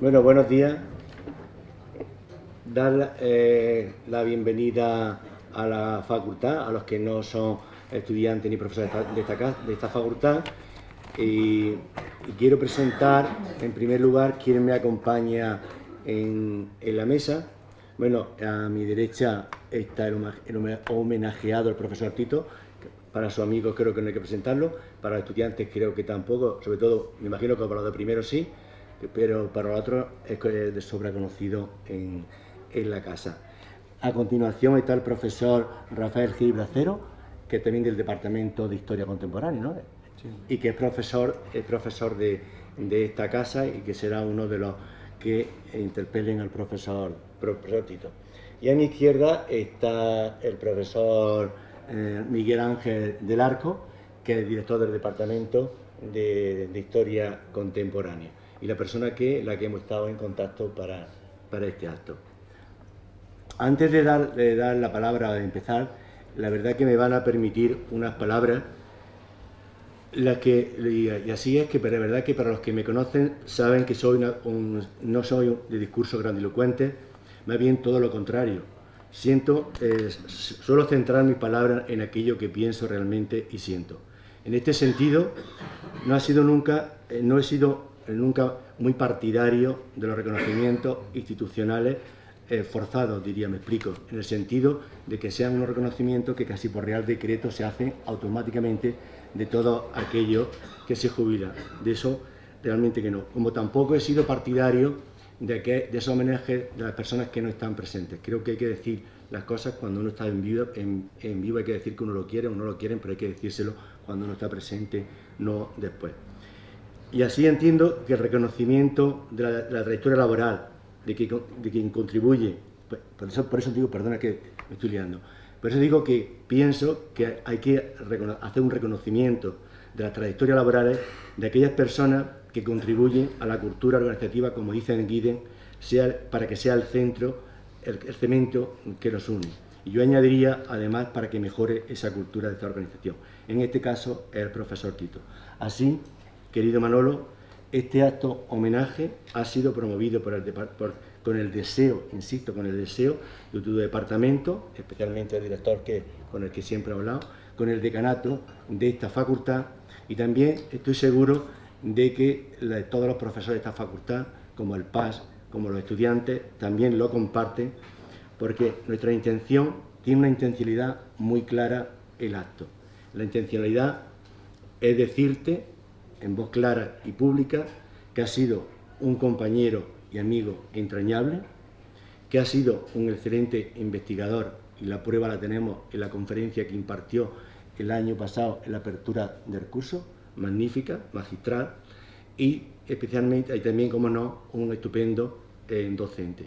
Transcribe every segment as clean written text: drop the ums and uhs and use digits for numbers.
Bueno, buenos días. Dar la bienvenida a la facultad, a los que no son estudiantes ni profesores de esta facultad. Y quiero presentar, en primer lugar, quién me acompaña en la mesa. Bueno, a mi derecha está el homenajeado, el profesor Tito. Para sus amigos creo que no hay que presentarlo, para los estudiantes creo que tampoco, sobre todo, me imagino que para los de primero sí, pero para los otros es de sobra conocido en la casa. A continuación está el profesor Rafael Gil Bracero, que es también del Departamento de Historia Contemporánea, ¿no? Sí. Y que es profesor de esta casa y que será uno de los que interpelen al profesor Tito. Y a mi izquierda está el profesor Miguel Ángel del Arco, que es el director del Departamento de Historia Contemporánea y la persona la que hemos estado en contacto para este acto. Antes de dar la palabra de empezar, la verdad que me van a permitir unas palabras, y así es que la verdad que para los que me conocen saben que no soy de discurso grandilocuente, más bien todo lo contrario. Suelo centrar mis palabras en aquello que pienso realmente y siento. En este sentido, no he sido nunca muy partidario de los reconocimientos institucionales forzados, diría, me explico, en el sentido de que sean unos reconocimientos que casi por real decreto se hacen automáticamente de todo aquello que se jubila. De eso realmente que no. Como tampoco he sido partidario de esos homenajes de las personas que no están presentes. Creo que hay que decir las cosas cuando uno está en vivo hay que decir que uno lo quiere o no lo quieren, pero hay que decírselo cuando uno está presente, no después. Y así entiendo que el reconocimiento de la trayectoria laboral de quien contribuye, por eso digo, perdona que me estoy liando, por eso digo que pienso que hay que hacer un reconocimiento de las trayectorias laborales de aquellas personas que contribuyen a la cultura organizativa, como dice Guiden, para que sea el centro, el cemento que nos une. Y yo añadiría, además, para que mejore esa cultura de esta organización. En este caso, es el profesor Tito. Así, querido Manolo, este acto homenaje ha sido promovido con el deseo de tu departamento, especialmente el director con el que siempre he hablado, con el decanato de esta facultad, y también estoy seguro de que todos los profesores de esta facultad, como el PAS, como los estudiantes, también lo comparten, porque nuestra intención tiene una intencionalidad muy clara, el acto. La intencionalidad es decirte, en voz clara y pública, que has sido un compañero y amigo entrañable, que has sido un excelente investigador, y la prueba la tenemos en la conferencia que impartió el año pasado en la apertura del curso, magnífica, magistral, y especialmente, y también, como no, un estupendo docente.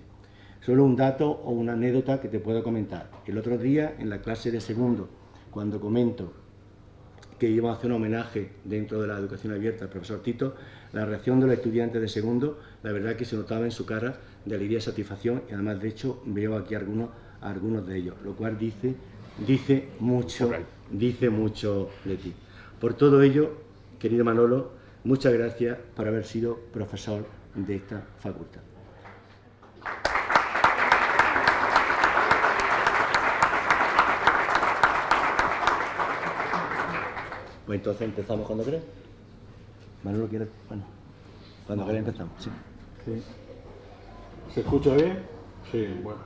Solo un dato o una anécdota que te puedo comentar. El otro día, en la clase de segundo, cuando comento que íbamos a hacer un homenaje dentro de la educación abierta al profesor Tito, la reacción de los estudiantes de segundo, la verdad que se notaba en su cara de alegría y satisfacción, y además, de hecho, veo aquí algunos de ellos, lo cual dice mucho de ti. Por todo ello, querido Manolo, muchas gracias por haber sido profesor de esta facultad. Pues entonces empezamos cuando quieras. Manolo, ¿quieres? Bueno, cuando quieras empezamos, sí. Sí. ¿Se escucha bien? Sí, bueno.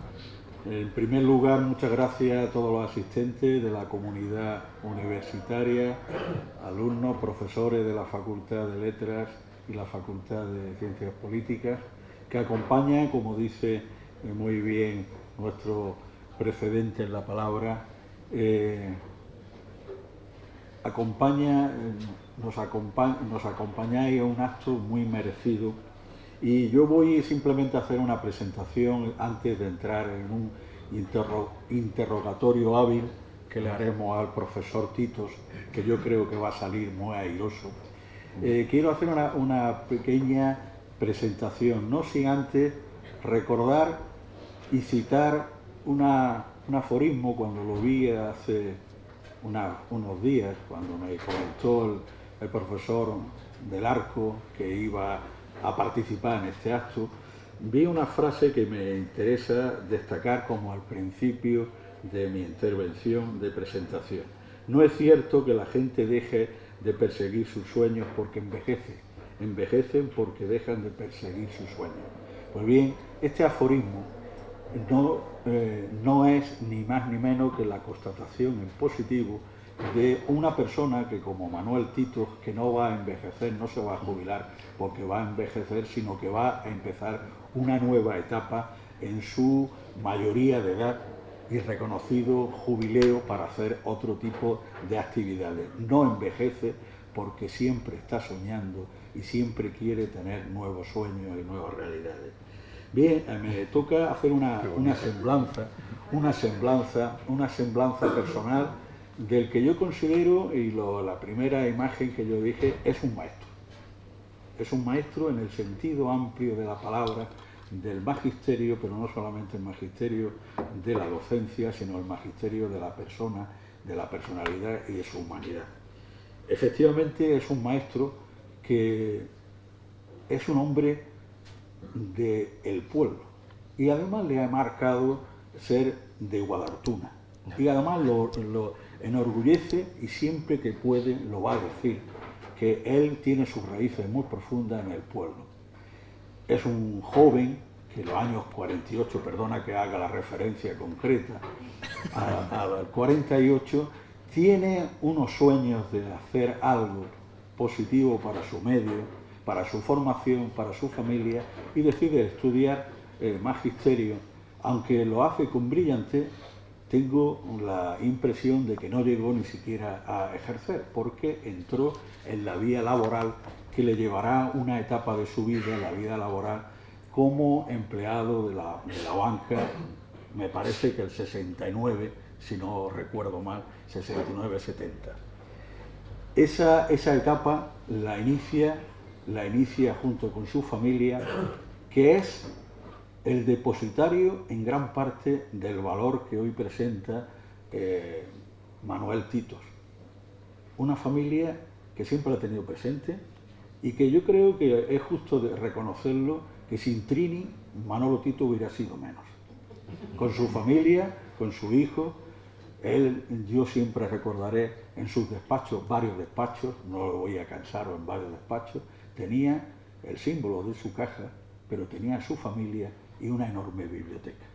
En primer lugar, muchas gracias a todos los asistentes de la comunidad universitaria, alumnos, profesores de la Facultad de Letras y la Facultad de Ciencias Políticas, que acompañan, como dice muy bien nuestro precedente en la palabra, nos acompañáis a un acto muy merecido. Y yo voy simplemente a hacer una presentación antes de entrar en un interrogatorio hábil que le haremos al profesor Titos, que yo creo que va a salir muy airoso. Quiero hacer una pequeña presentación, no sin antes recordar y citar un aforismo cuando lo vi hace unos días, cuando me comentó el profesor del Arco que iba a participar en este acto, vi una frase que me interesa destacar como al principio de mi intervención de presentación. No es cierto que la gente deje de perseguir sus sueños porque envejece, envejecen porque dejan de perseguir sus sueños. Pues bien, este aforismo no es ni más ni menos que la constatación en positivo de una persona que, como Manuel Titos, que no va a envejecer, no se va a jubilar porque va a envejecer, sino que va a empezar una nueva etapa en su mayoría de edad y reconocido jubileo para hacer otro tipo de actividades. No envejece porque siempre está soñando y siempre quiere tener nuevos sueños y nuevas realidades. Bien, me toca hacer una semblanza personal del que yo considero, y la primera imagen que yo dije, es un maestro. Es un maestro en el sentido amplio de la palabra, del magisterio, pero no solamente el magisterio de la docencia, sino el magisterio de la persona, de la personalidad y de su humanidad. Efectivamente es un maestro que es un hombre del pueblo y además le ha marcado ser de Guadartuna y además lo enorgullece y siempre que puede lo va a decir, que él tiene sus raíces muy profundas en el pueblo. Es un joven que en los años 48, perdona que haga la referencia concreta, al 48, tiene unos sueños de hacer algo positivo para su medio, para su formación, para su familia, y decide estudiar magisterio. Aunque lo hace con brillantez, tengo la impresión de que no llegó ni siquiera a ejercer, porque entró en la vía laboral que le llevará una etapa de su vida, la vida laboral, como empleado de la banca, me parece que el 69, si no recuerdo mal, 69-70. Esa etapa la inicia junto con su familia, que es el depositario en gran parte del valor que hoy presenta Manuel Titos. Una familia que siempre ha tenido presente y que yo creo que es justo de reconocerlo, que sin Trini Manolo Titos hubiera sido menos. Con su familia, con su hijo, yo siempre recordaré en sus despachos, varios despachos, no lo voy a cansar, en varios despachos, tenía el símbolo de su caja, pero tenía su familia y una enorme biblioteca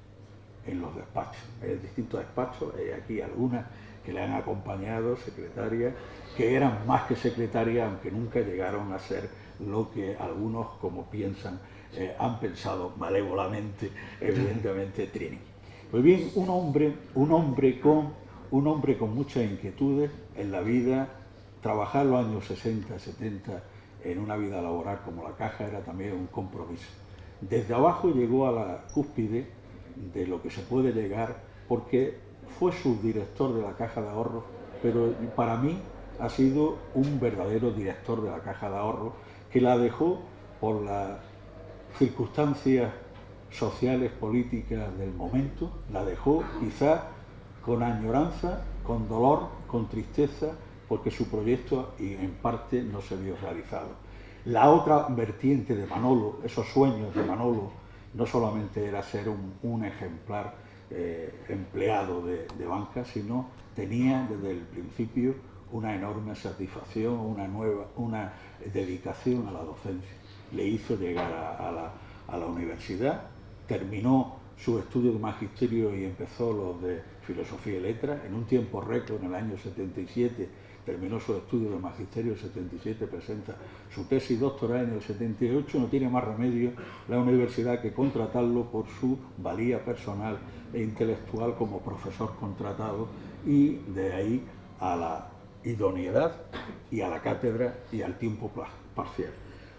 en los despachos, en distintos despachos, hay aquí algunas que le han acompañado, secretarias, que eran más que secretarias, aunque nunca llegaron a ser lo que algunos, como piensan, han pensado malévolamente, evidentemente, Trini. Pues bien, un hombre con muchas inquietudes en la vida, trabajar los años 60, 70 en una vida laboral como la caja era también un compromiso. Desde abajo llegó a la cúspide de lo que se puede llegar, porque fue subdirector de la Caja de Ahorros, pero para mí ha sido un verdadero director de la Caja de Ahorros, que la dejó por las circunstancias sociales, políticas del momento, la dejó quizá con añoranza, con dolor, con tristeza, porque su proyecto en parte no se vio realizado. La otra vertiente de Manolo, esos sueños de Manolo, no solamente era ser un ejemplar empleado de banca, sino tenía desde el principio una enorme satisfacción, una dedicación a la docencia. Le hizo llegar a la universidad, terminó su estudio de magisterio y empezó los de filosofía y letras. En un tiempo récord, en el año 77, terminó su estudio de magisterio, en el 77 presenta su tesis doctoral, en el 78 no tiene más remedio la universidad que contratarlo por su valía personal e intelectual como profesor contratado, y de ahí a la idoneidad y a la cátedra y al tiempo parcial.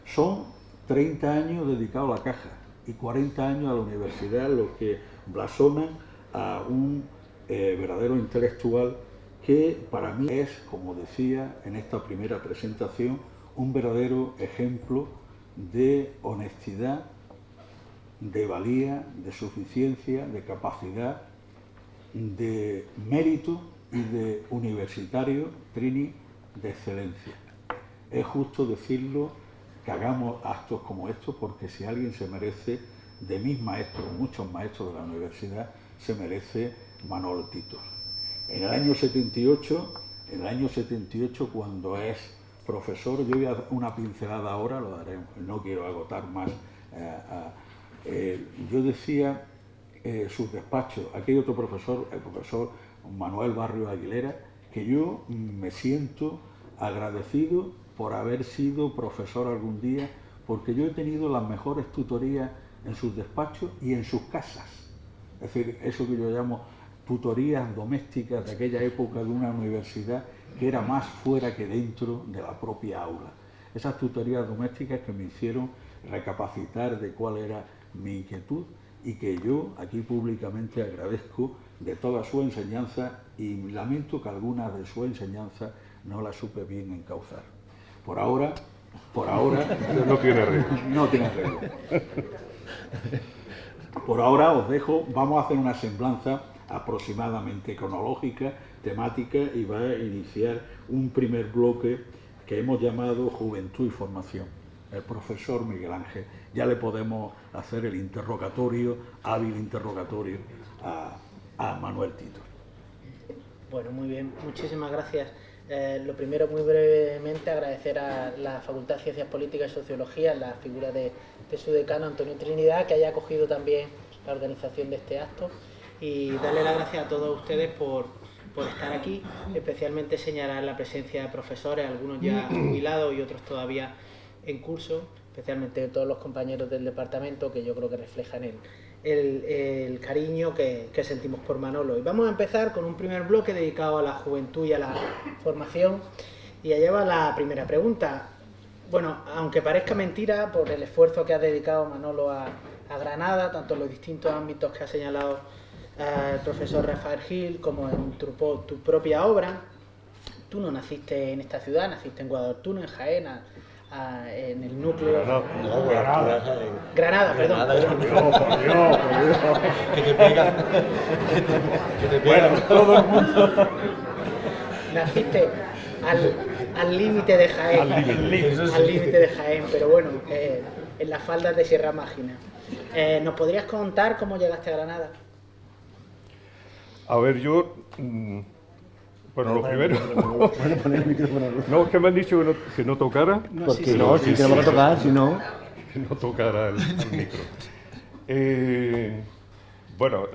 Son 30 años dedicados a la caja y 40 años a la universidad, lo que blasonan a un verdadero intelectual que para mí es, como decía en esta primera presentación, un verdadero ejemplo de honestidad, de valía, de suficiencia, de capacidad, de mérito y de universitario, Trini, de excelencia. es justo decirlo, que hagamos actos como estos, porque si alguien se merece, de mis maestros, muchos maestros de la universidad, se merece Manolo Titor. En el año 78, cuando es profesor, yo voy a dar una pincelada ahora, lo daré, no quiero agotar más. Yo decía sus despachos, aquí hay otro profesor, el profesor Manuel Barrio Aguilera, que yo me siento agradecido por haber sido profesor algún día, porque yo he tenido las mejores tutorías en sus despachos y en sus casas. Es decir, eso que yo llamo tutorías domésticas de aquella época de una universidad que era más fuera que dentro de la propia aula. Esas tutorías domésticas que me hicieron recapacitar de cuál era mi inquietud y que yo aquí públicamente agradezco de toda su enseñanza y lamento que algunas de su enseñanza no las supe bien encauzar. Por ahora no tiene arreglo. No tiene arreglo. Por ahora os dejo, vamos a hacer una semblanza aproximadamente cronológica, temática, y va a iniciar un primer bloque que hemos llamado Juventud y Formación. El profesor Miguel Ángel, ya le podemos hacer el interrogatorio, hábil interrogatorio a Manuel Titor. Bueno, muy bien, muchísimas gracias. Lo primero, muy brevemente, agradecer a la Facultad de Ciencias Políticas y Sociología, la figura de su decano Antonio Trinidad, que haya acogido también la organización de este acto, y darle las gracias a todos ustedes por estar aquí, especialmente señalar la presencia de profesores, algunos ya jubilados y otros todavía en curso, especialmente todos los compañeros del departamento, que yo creo que reflejan el cariño que sentimos por Manolo. Y vamos a empezar con un primer bloque dedicado a la juventud y a la formación, y allá va la primera pregunta. Bueno, aunque parezca mentira, por el esfuerzo que ha dedicado Manolo a Granada, tanto en los distintos ámbitos que ha señalado el profesor Rafael Gil, como en tu propia obra, tú no naciste en esta ciudad, naciste en Guadaltuna, en Jaén, en el núcleo... Granada, perdón. Por Dios. Que te pega. Bueno, todo el mundo. Naciste al límite de Jaén. Al límite de Jaén, pero bueno, en las faldas de Sierra Mágina. ¿Nos podrías contar cómo llegaste a Granada? A ver, yo... Bueno, lo primero... No, es que me han dicho que no tocara. Porque no, si tenemos que tocar, si no... Que no tocara el micro. Bueno,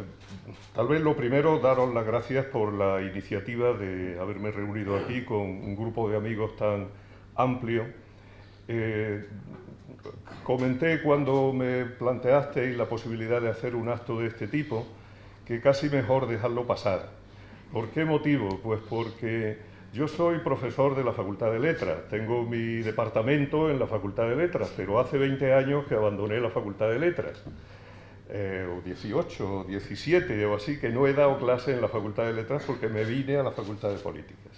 tal vez lo primero, daros las gracias por la iniciativa de haberme reunido aquí con un grupo de amigos tan amplio. Comenté cuando me planteasteis la posibilidad de hacer un acto de este tipo que casi mejor dejarlo pasar. ¿Por qué motivo? Pues porque yo soy profesor de la Facultad de Letras, tengo mi departamento en la Facultad de Letras, pero hace 20 años que abandoné la Facultad de Letras, o 18, o 17, o así, que no he dado clase en la Facultad de Letras porque me vine a la Facultad de Políticas.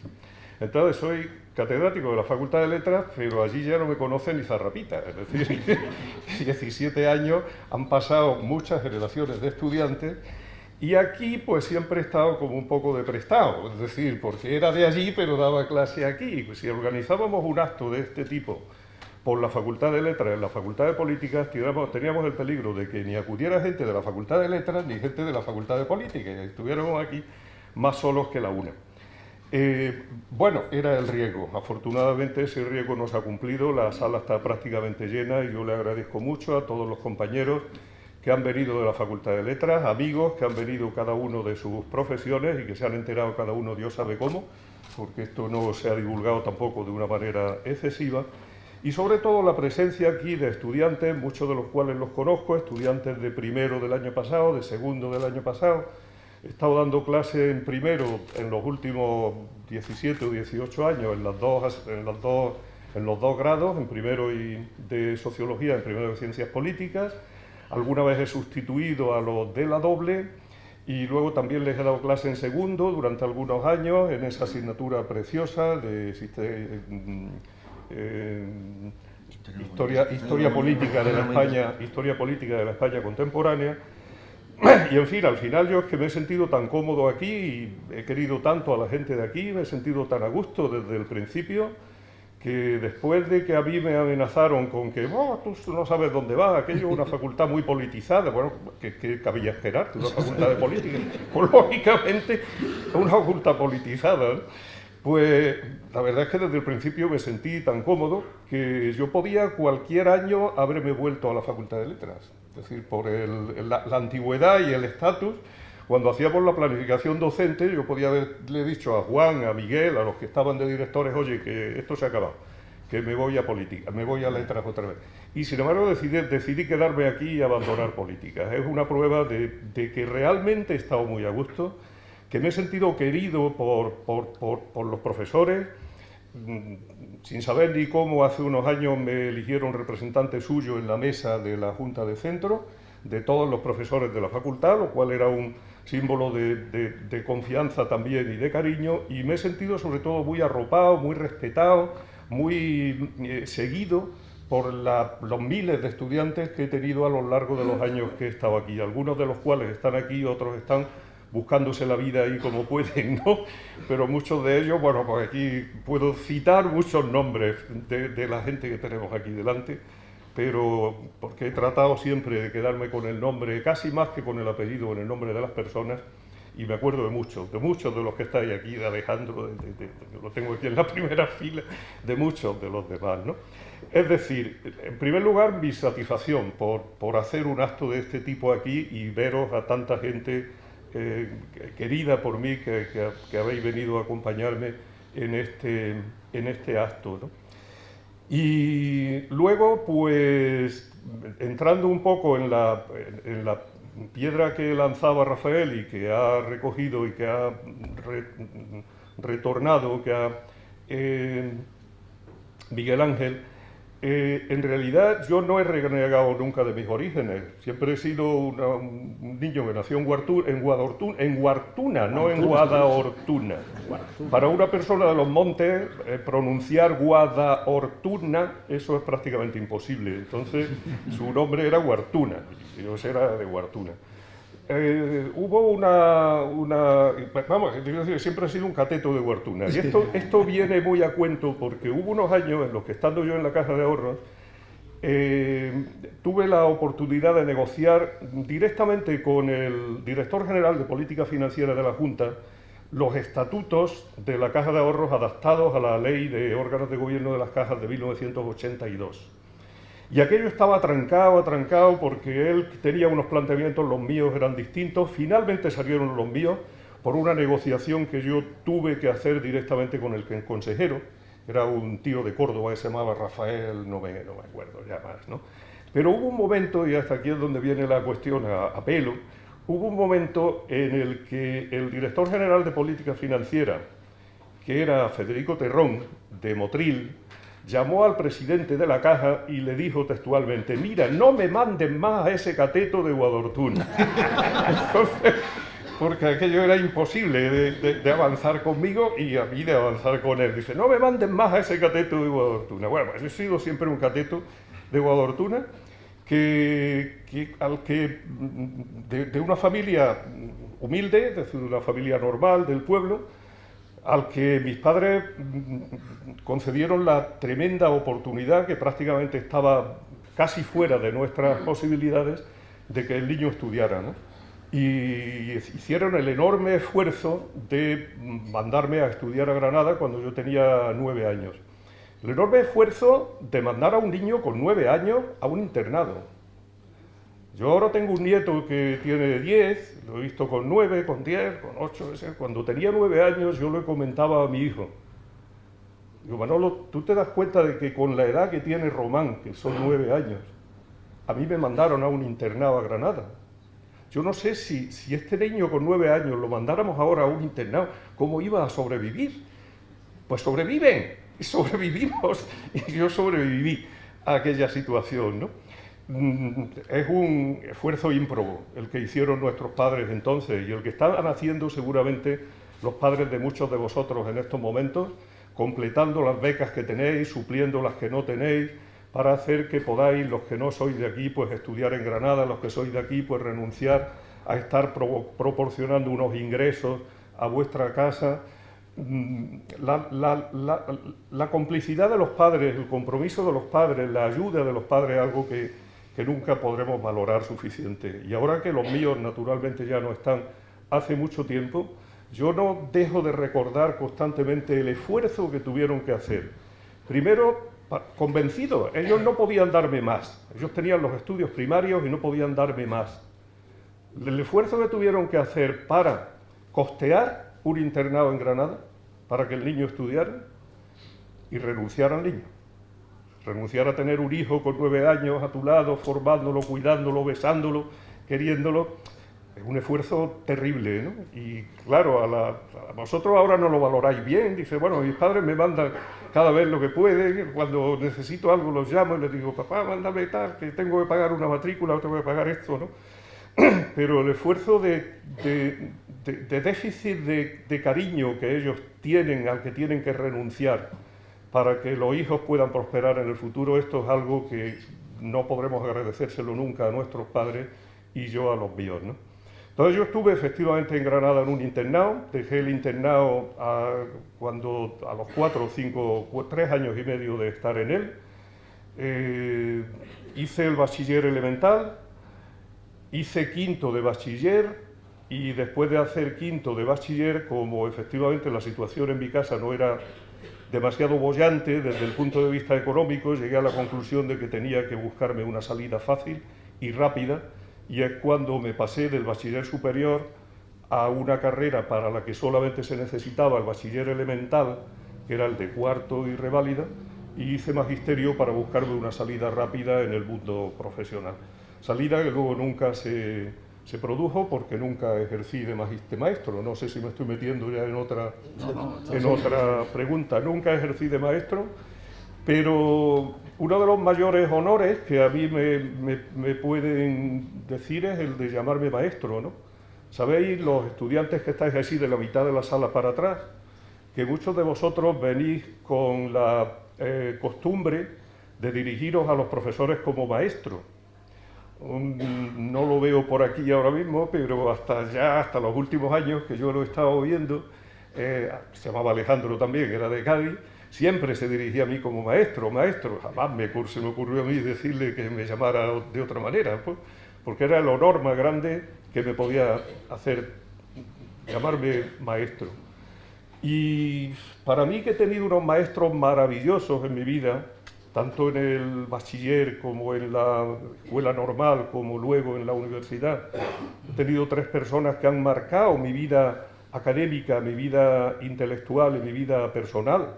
Entonces soy catedrático de la Facultad de Letras, pero allí ya no me conocen ni zarrapita, es decir, 17 años, han pasado muchas generaciones de estudiantes. Y aquí pues siempre he estado como un poco de prestado, es decir, porque era de allí pero daba clase aquí. Pues, si organizábamos un acto de este tipo por la Facultad de Letras, en la Facultad de Políticas, teníamos el peligro de que ni acudiera gente de la Facultad de Letras ni gente de la Facultad de Políticas, y estuviéramos aquí más solos que la una. Bueno, era el riesgo. Afortunadamente ese riesgo no se ha cumplido, la sala está prácticamente llena y yo le agradezco mucho a todos los compañeros que han venido de la Facultad de Letras, amigos que han venido cada uno de sus profesiones y que se han enterado cada uno Dios sabe cómo, porque esto no se ha divulgado tampoco de una manera excesiva, y sobre todo la presencia aquí de estudiantes, muchos de los cuales los conozco, estudiantes de primero del año pasado, de segundo del año pasado. He estado dando clase en primero en los últimos 17 o 18 años en los dos grados, en primero de Sociología, en primero de Ciencias Políticas. Alguna vez he sustituido a los de la doble y luego también les he dado clase en segundo durante algunos años en esa asignatura preciosa de historia política de la España contemporánea. Y en fin, al final yo es que me he sentido tan cómodo aquí y he querido tanto a la gente de aquí, me he sentido tan a gusto desde el principio que después de que a mí me amenazaron con que tú no sabes dónde vas, aquello es una facultad muy politizada, bueno, ¿qué cabía esperar? Una facultad de política, pues lógicamente es una facultad politizada, ¿no? Pues la verdad es que desde el principio me sentí tan cómodo que yo podía cualquier año haberme vuelto a la Facultad de Letras, es decir, por la antigüedad y el estatus. Cuando hacíamos la planificación docente, yo podía haberle dicho a Juan, a Miguel, a los que estaban de directores, oye, que esto se ha acabado, que me voy a política, me voy a letras otra vez. Y sin embargo decidí quedarme aquí y abandonar política. Es una prueba de que realmente he estado muy a gusto, que me he sentido querido por los profesores, sin saber ni cómo hace unos años me eligieron representante suyo en la mesa de la Junta de Centro, de todos los profesores de la facultad, lo cual era un símbolo de confianza también y de cariño, y me he sentido sobre todo muy arropado, muy respetado, muy seguido por los miles de estudiantes que he tenido a lo largo de los años que he estado aquí, algunos de los cuales están aquí, otros están buscándose la vida ahí como pueden, ¿no? Pero muchos de ellos, bueno, pues aquí puedo citar muchos nombres de la gente que tenemos aquí delante, pero porque he tratado siempre de quedarme con el nombre, casi más que con el apellido, con el nombre de las personas, y me acuerdo de muchos de los que estáis aquí, de Alejandro, lo tengo aquí en la primera fila, de muchos de los demás, ¿no? Es decir, en primer lugar, mi satisfacción por hacer un acto de este tipo aquí y veros a tanta gente querida por mí que habéis venido a acompañarme en este acto, ¿no? Y luego, pues, entrando un poco en la piedra que lanzaba Rafael y que ha recogido y que ha retornado, que ha Miguel Ángel, en realidad yo no he renegado nunca de mis orígenes. Siempre he sido un niño que nació en Guartuna, no en Guadahortuna. Para una persona de los montes, pronunciar Guadahortuna, eso es prácticamente imposible. Entonces, su nombre era Guartuna, yo era de Guartuna. Hubo vamos, siempre he sido un cateto de Guartuna. Y esto viene muy a cuento porque hubo unos años en los que, estando yo en la Caja de Ahorros, tuve la oportunidad de negociar directamente con el director general de Política Financiera de la Junta los estatutos de la Caja de Ahorros adaptados a la Ley de Órganos de Gobierno de las Cajas de 1982. Y aquello estaba trancado porque él tenía unos planteamientos, los míos eran distintos. Finalmente salieron los míos por una negociación que yo tuve que hacer directamente con el consejero. Era un tío de Córdoba que se llamaba Rafael, no me acuerdo ya más, ¿no? Pero hubo un momento, y hasta aquí es donde viene la cuestión a pelo, hubo un momento en el que el director general de Política Financiera, que era Federico Terrón, de Motril, llamó al presidente de la Caja y le dijo textualmente: mira, no me manden más a ese cateto de Guadahortuna. Entonces, porque aquello era imposible de avanzar conmigo y a mí de avanzar con él. Dice, no me manden más a ese cateto de Guadahortuna. Bueno, pues he sido siempre un cateto de Guadahortuna, de una familia humilde, es decir, de una familia normal del pueblo, al que mis padres concedieron la tremenda oportunidad, que prácticamente estaba casi fuera de nuestras posibilidades, de que el niño estudiara, ¿no? Y hicieron el enorme esfuerzo de mandarme a estudiar a Granada cuando yo tenía 9 años. El enorme esfuerzo de mandar a un niño con 9 años a un internado. Yo ahora tengo un nieto que tiene 10, lo he visto con 9, con 10, con 8, cuando tenía 9 años yo le comentaba a mi hijo, digo, Manolo, ¿tú te das cuenta de que con la edad que tiene Román, que son 9 años, a mí me mandaron a un internado a Granada? Yo no sé si este niño con 9 años lo mandáramos ahora a un internado, ¿cómo iba a sobrevivir? Pues sobreviven, y sobrevivimos, y yo sobreviví a aquella situación, ¿no? Es un esfuerzo ímprobo el que hicieron nuestros padres entonces y el que están haciendo seguramente los padres de muchos de vosotros en estos momentos, completando las becas que tenéis, supliendo las que no tenéis, para hacer que podáis, los que no sois de aquí, pues estudiar en Granada, los que sois de aquí, pues renunciar a estar proporcionando unos ingresos a vuestra casa la complicidad de los padres, el compromiso de los padres, la ayuda de los padres es algo que nunca podremos valorar suficiente. Y ahora que los míos naturalmente ya no están hace mucho tiempo, yo no dejo de recordar constantemente el esfuerzo que tuvieron que hacer. Primero, convencidos, ellos no podían darme más. Ellos tenían los estudios primarios y no podían darme más. El esfuerzo que tuvieron que hacer para costear un internado en Granada, para que el niño estudiara, y renunciar al niño. Renunciar a tener un hijo con 9 años a tu lado, formándolo, cuidándolo, besándolo, queriéndolo, es un esfuerzo terrible, ¿no? Y claro, a vosotros ahora no lo valoráis bien. Dice, bueno, mis padres me mandan cada vez lo que pueden, cuando necesito algo los llamo y les digo, papá, mándame tal, que tengo que pagar una matrícula o tengo que pagar esto, ¿no? Pero el esfuerzo de déficit de cariño que ellos tienen, al que tienen que renunciar para que los hijos puedan prosperar en el futuro, esto es algo que no podremos agradecérselo nunca a nuestros padres y yo a los míos, ¿no? Entonces yo estuve efectivamente en Granada en un internado, dejé el internado cuando a los 4 o 5, 3 años y medio de estar en él, hice el bachiller elemental, hice quinto de bachiller y después de hacer quinto de bachiller, como efectivamente la situación en mi casa no era demasiado boyante desde el punto de vista económico, llegué a la conclusión de que tenía que buscarme una salida fácil y rápida, y es cuando me pasé del bachiller superior a una carrera para la que solamente se necesitaba el bachiller elemental, que era el de cuarto y reválida, y hice magisterio para buscarme una salida rápida en el mundo profesional. Salida que luego nunca se produjo porque nunca ejercí de maestro. No sé si me estoy metiendo ya en otra pregunta. Nunca ejercí de maestro, pero uno de los mayores honores que a mí me pueden decir es el de llamarme maestro, ¿no? Sabéis, los estudiantes que estáis así de la mitad de la sala para atrás, que muchos de vosotros venís con la costumbre de dirigiros a los profesores como maestro. No lo veo por aquí ahora mismo, pero hasta los últimos años que yo lo he estado viendo, se llamaba Alejandro también, era de Cádiz, siempre se dirigía a mí como maestro, jamás se me ocurrió a mí decirle que me llamara de otra manera, pues, porque era el honor más grande que me podía hacer llamarme maestro. Y para mí, que he tenido unos maestros maravillosos en mi vida, tanto en el bachiller como en la escuela normal, como luego en la universidad. He tenido 3 personas que han marcado mi vida académica, mi vida intelectual y mi vida personal.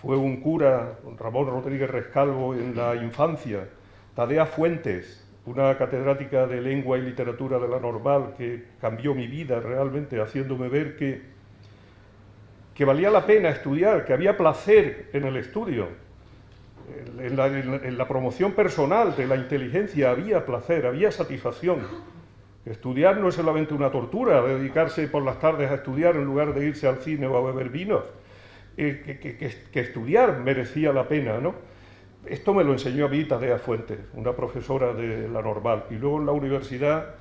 Fue un cura, Ramón Rodríguez Rescalvo, en la infancia, Tadea Fuentes, una catedrática de lengua y literatura de la normal que cambió mi vida realmente, haciéndome ver que valía la pena estudiar, que había placer en el estudio. En la promoción personal de la inteligencia había placer, había satisfacción. Estudiar no es solamente una tortura, dedicarse por las tardes a estudiar en lugar de irse al cine o a beber vinos. Que estudiar merecía la pena, ¿no? Esto me lo enseñó a mí Tadea Fuentes, una profesora de la normal. Y luego en la universidad,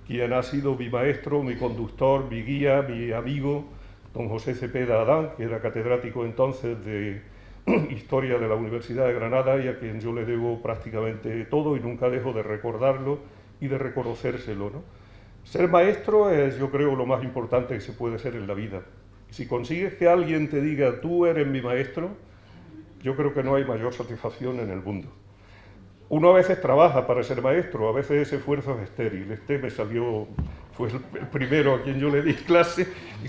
quien ha sido mi maestro, mi conductor, mi guía, mi amigo, don José Cepeda Adán, que era catedrático entonces de Historia de la Universidad de Granada y a quien yo le debo prácticamente todo y nunca dejo de recordarlo y de reconocérselo, ¿no? Ser maestro es, yo creo, lo más importante que se puede ser en la vida. Si consigues que alguien te diga, tú eres mi maestro, yo creo que no hay mayor satisfacción en el mundo. Uno a veces trabaja para ser maestro, a veces ese esfuerzo es estéril. Fue el primero a quien yo le di clase y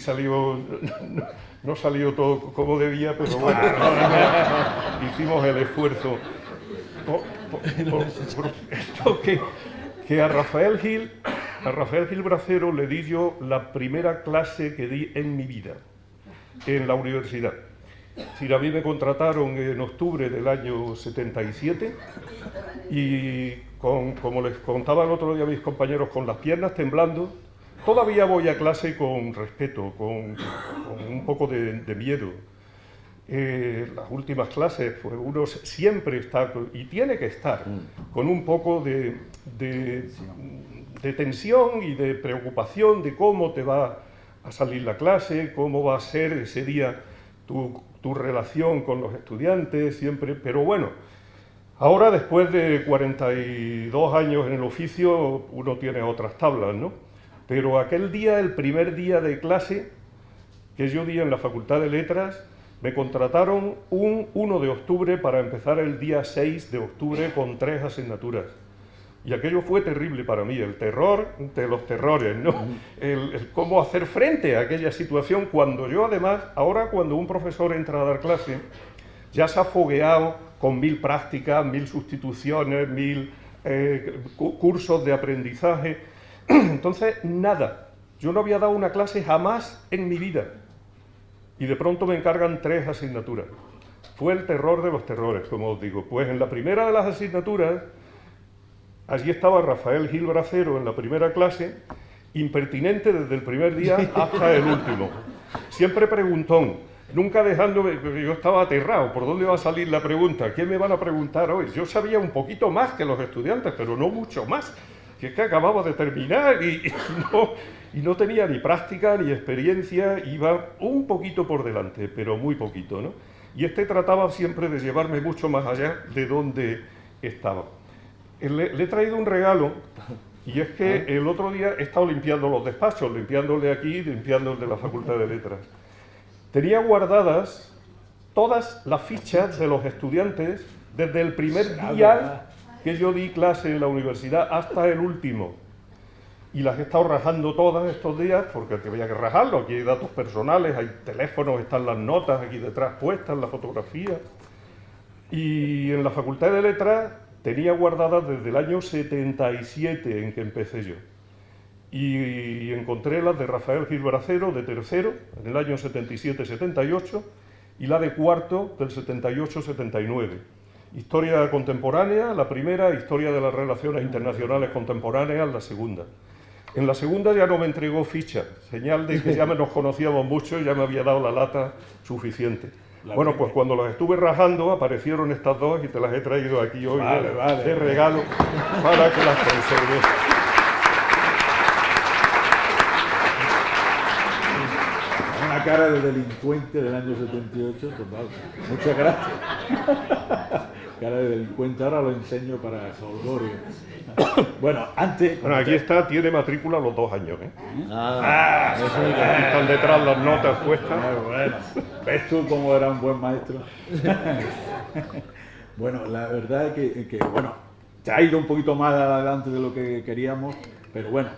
no salió todo como debía, pero bueno, hicimos el esfuerzo. Que a Rafael Gil Bracero le di yo la primera clase que di en mi vida, en la universidad. Es decir, a mí me contrataron en octubre del año 77 y como les contaba el otro día a mis compañeros, con las piernas temblando, todavía voy a clase con respeto, con un poco de miedo. Las últimas clases, pues uno siempre está, y tiene que estar, con un poco de tensión y de preocupación de cómo te va a salir la clase, cómo va a ser ese día tu relación con los estudiantes, siempre, pero bueno, ahora después de 42 años en el oficio, uno tiene otras tablas, ¿no? Pero aquel día, el primer día de clase que yo di en la Facultad de Letras, me contrataron un 1 de octubre para empezar el día 6 de octubre con 3 asignaturas. Y aquello fue terrible para mí, el terror de los terrores, ¿no? El cómo hacer frente a aquella situación cuando yo además, ahora cuando un profesor entra a dar clase, ya se ha fogueado con 1000 prácticas, 1000 sustituciones, 1000 cursos de aprendizaje. Entonces, nada, yo no había dado una clase jamás en mi vida. Y de pronto me encargan 3 asignaturas. Fue el terror de los terrores, como os digo. Pues en la primera de las asignaturas, allí estaba Rafael Gil Bracero en la primera clase, impertinente desde el primer día hasta el último. Siempre preguntón, nunca dejándome, yo estaba aterrado, ¿por dónde va a salir la pregunta? ¿Qué me van a preguntar hoy? Yo sabía un poquito más que los estudiantes, pero no mucho más. Que es que acababa de terminar y no tenía ni práctica ni experiencia, iba un poquito por delante, pero muy poquito, ¿no? Y trataba siempre de llevarme mucho más allá de donde estaba. Le he traído un regalo, y es que el otro día he estado limpiando los despachos, limpiando el de aquí y limpiando el de la Facultad de Letras. Tenía guardadas todas las fichas de los estudiantes desde el primer día que yo di clase en la universidad hasta el último. Y las he estado rajando todas estos días, porque había que rajarlo. Aquí hay datos personales, hay teléfonos, están las notas aquí detrás puestas, la fotografía. Y en la Facultad de Letras tenía guardadas desde el año 77 en que empecé yo. Y encontré las de Rafael Gil Bracero, de tercero, en el año 77-78, y la de cuarto, del 78-79. Historia contemporánea, la primera, Historia de las Relaciones Internacionales Contemporáneas, la segunda. En la segunda ya no me entregó ficha, señal de que ya nos conocíamos mucho y ya me había dado la lata suficiente. Bueno, pues cuando las estuve rajando aparecieron estas dos y te las he traído aquí hoy de regalo para que las conserves. Una cara de delincuente del año 78, total. Muchas gracias. Cara de delincuente, ahora lo enseño para Solgorio. Bueno, antes... Bueno, aquí está, tiene matrícula los 2 años, ¿eh? Aquí están detrás las notas puestas. Bueno, ¿ves tú cómo era un buen maestro? Bueno, la verdad es que bueno, se ha ido un poquito más adelante de lo que queríamos, pero bueno,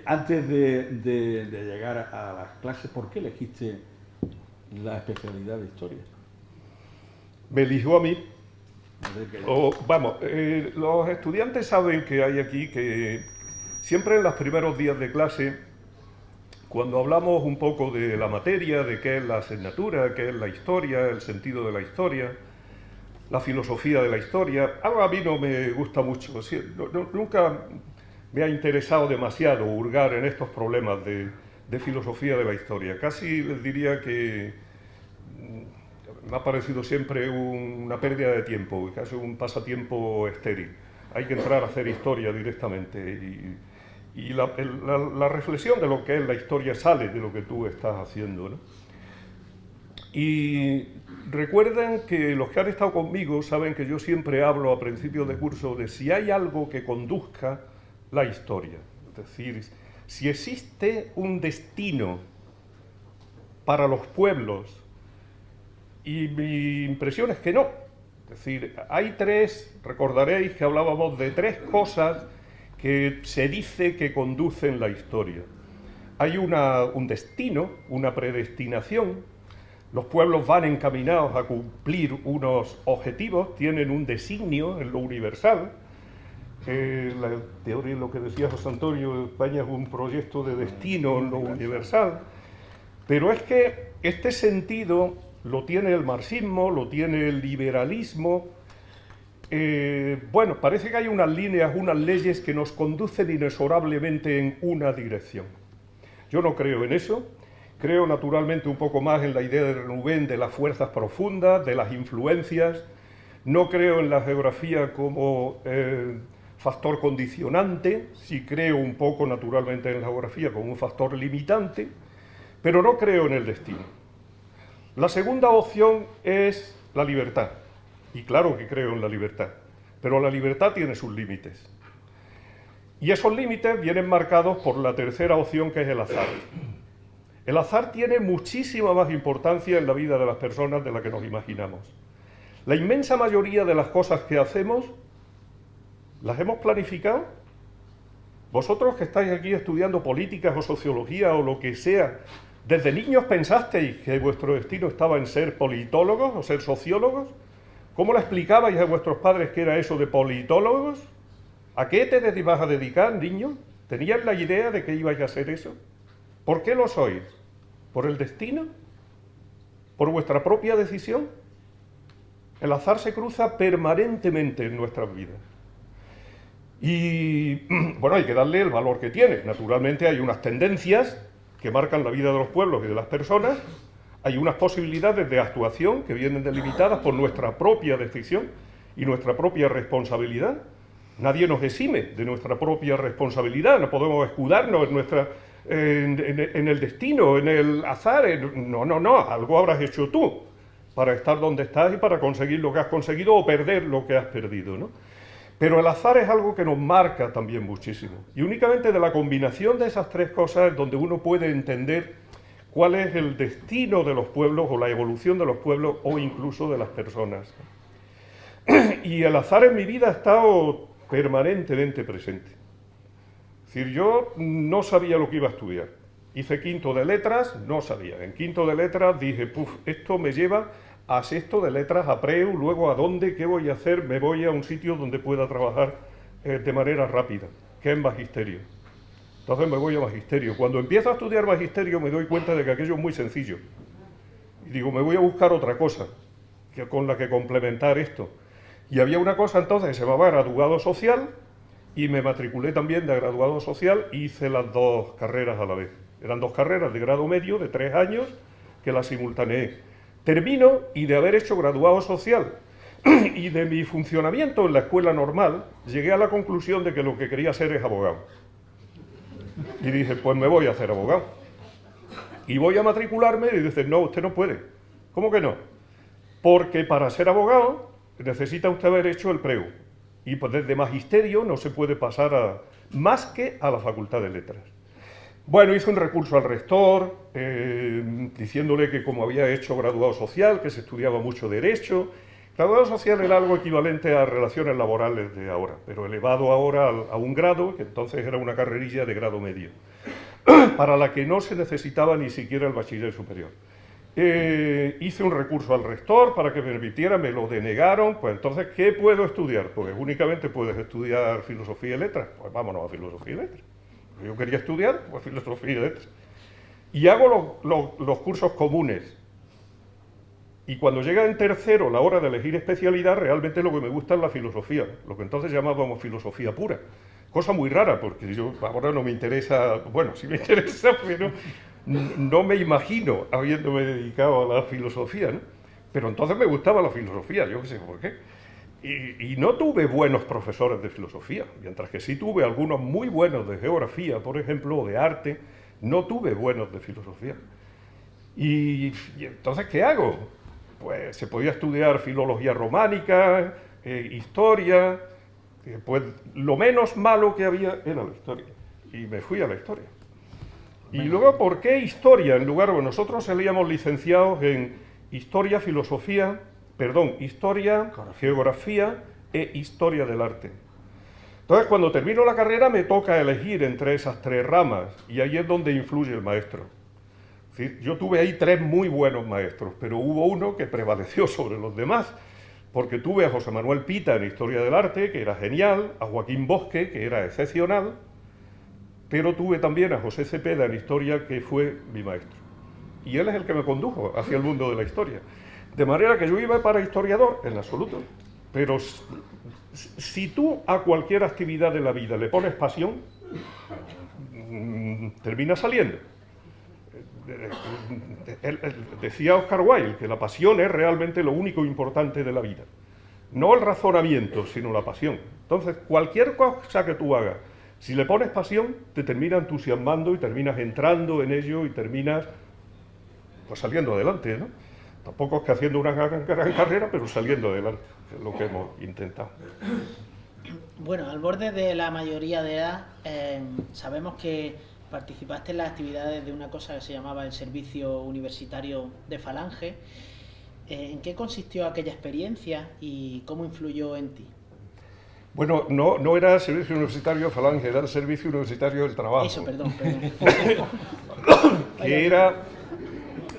antes de llegar a las clases, ¿por qué elegiste la especialidad de Historia? Me eligió a mí. Los estudiantes saben que hay aquí que siempre en los primeros días de clase, cuando hablamos un poco de la materia, de qué es la asignatura, qué es la historia, el sentido de la historia, la filosofía de la historia, algo a mí no me gusta mucho, nunca me ha interesado demasiado hurgar en estos problemas de filosofía de la historia. Casi les diría que me ha parecido siempre una pérdida de tiempo, casi un pasatiempo estéril. Hay que entrar a hacer historia directamente y la reflexión de lo que es la historia sale de lo que tú estás haciendo, ¿no? Y recuerden que los que han estado conmigo saben que yo siempre hablo a principios de curso de si hay algo que conduzca la historia. Es decir, si existe un destino para los pueblos, y mi impresión es que no. Es decir, hay 3, recordaréis que hablábamos de 3 cosas que se dice que conducen la historia. Hay un destino, una predestinación. Los pueblos van encaminados a cumplir unos objetivos, tienen un designio en lo universal. La teoría, lo que decía José Antonio, España es un proyecto de destino en lo universal. Pero es que este sentido lo tiene el marxismo, lo tiene el liberalismo. Bueno, parece que hay unas líneas, unas leyes que nos conducen inexorablemente en una dirección. Yo no creo en eso. Creo naturalmente un poco más en la idea de Rubén de las fuerzas profundas, de las influencias. No creo en la geografía como factor condicionante. Sí creo un poco naturalmente en la geografía como un factor limitante. pero no creo en el destino. La segunda opción es la libertad, y claro que creo en la libertad, pero la libertad tiene sus límites. Y esos límites vienen marcados por la tercera opción, que es el azar. El azar tiene muchísima más importancia en la vida de las personas de la que nos imaginamos. La inmensa mayoría de las cosas que hacemos, ¿las hemos planificado? Vosotros que estáis aquí estudiando políticas o sociología o lo que sea, ¿desde niños pensasteis que vuestro destino estaba en ser politólogos o ser sociólogos? ¿Cómo le explicabais a vuestros padres qué era eso de politólogos? ¿A qué te ibas a dedicar, niño? ¿Tenías la idea de que ibais a hacer eso? ¿Por qué lo sois? ¿Por el destino? ¿Por vuestra propia decisión? El azar se cruza permanentemente en nuestras vidas. Y, bueno, hay que darle el valor que tiene. Naturalmente hay unas tendencias que marcan la vida de los pueblos y de las personas, hay unas posibilidades de actuación que vienen delimitadas por nuestra propia decisión y nuestra propia responsabilidad. Nadie nos exime de nuestra propia responsabilidad, no podemos escudarnos en el destino, en el azar. No, algo habrás hecho tú para estar donde estás y para conseguir lo que has conseguido o perder lo que has perdido, ¿no? Pero el azar es algo que nos marca también muchísimo. Y únicamente de la combinación de esas tres cosas es donde uno puede entender cuál es el destino de los pueblos o la evolución de los pueblos o incluso de las personas. Y el azar en mi vida ha estado permanentemente presente. Es decir, yo no sabía lo que iba a estudiar. Hice quinto de letras, no sabía. En quinto de letras dije, esto me lleva a sexto de letras, a preu, luego a dónde, qué voy a hacer, me voy a un sitio donde pueda trabajar de manera rápida, que es magisterio. Entonces me voy a magisterio. Cuando empiezo a estudiar magisterio me doy cuenta de que aquello es muy sencillo. Y digo, me voy a buscar otra cosa con la que complementar esto. Y había una cosa entonces que se llamaba graduado social, y me matriculé también de graduado social y hice las dos carreras a la vez. Eran dos carreras de grado medio de 3 años que las simultaneé. Termino y de haber hecho graduado social y de mi funcionamiento en la escuela normal, llegué a la conclusión de que lo que quería ser es abogado. Y dije, pues me voy a hacer abogado. Y voy a matricularme y dicen, no, usted no puede. ¿Cómo que no? Porque para ser abogado necesita usted haber hecho el preu. Y pues desde magisterio no se puede pasar más que a la Facultad de Letras. Bueno, hice un recurso al rector, diciéndole que como había hecho graduado social, que se estudiaba mucho derecho. Graduado social era algo equivalente a relaciones laborales de ahora, pero elevado ahora a un grado, que entonces era una carrerilla de grado medio, para la que no se necesitaba ni siquiera el bachiller superior. Hice un recurso al rector para que me permitiera, me lo denegaron. Pues entonces, ¿qué puedo estudiar? Pues únicamente puedes estudiar filosofía y letras. Pues vámonos a filosofía y letras. Yo quería estudiar, pues filosofía y letras. Y hago los cursos comunes. Y cuando llega en tercero la hora de elegir especialidad, realmente lo que me gusta es la filosofía, lo que entonces llamábamos filosofía pura. Cosa muy rara, porque yo ahora no me interesa, bueno, sí me interesa, pero no me imagino habiéndome dedicado a la filosofía, ¿no? Pero entonces me gustaba la filosofía, yo qué sé por qué. Y no tuve buenos profesores de filosofía, mientras que sí tuve algunos muy buenos de geografía, por ejemplo, o de arte, no tuve buenos de filosofía. Y entonces, ¿qué hago? Pues se podía estudiar filología románica, historia, pues lo menos malo que había era la historia. Y me fui a la historia. Y luego, ¿por qué historia? En lugar de nosotros salíamos licenciados en historia, historia, geografía e historia del arte. Entonces, cuando termino la carrera me toca elegir entre esas 3 ramas y ahí es donde influye el maestro. Es decir, yo tuve ahí 3 muy buenos maestros, pero hubo uno que prevaleció sobre los demás, porque tuve a José Manuel Pita en Historia del Arte, que era genial, a Joaquín Bosque, que era excepcional, pero tuve también a José Cepeda en Historia, que fue mi maestro. Y él es el que me condujo hacia el mundo de la historia. De manera que yo iba para historiador, en absoluto, pero si tú a cualquier actividad de la vida le pones pasión, termina saliendo. Decía Oscar Wilde que la pasión es realmente lo único importante de la vida. No el razonamiento, sino la pasión. Entonces, cualquier cosa que tú hagas, si le pones pasión, te termina entusiasmando y terminas entrando en ello y terminas pues saliendo adelante, ¿no? Tampoco es que haciendo una gran carrera, pero saliendo adelante, que es lo que hemos intentado. Bueno, al borde de la mayoría de edad, sabemos que participaste en las actividades de una cosa que se llamaba el Servicio Universitario de Falange. ¿En qué consistió aquella experiencia y cómo influyó en ti? Bueno, no era el Servicio Universitario de Falange, era el Servicio Universitario del Trabajo. Eso, perdón. Que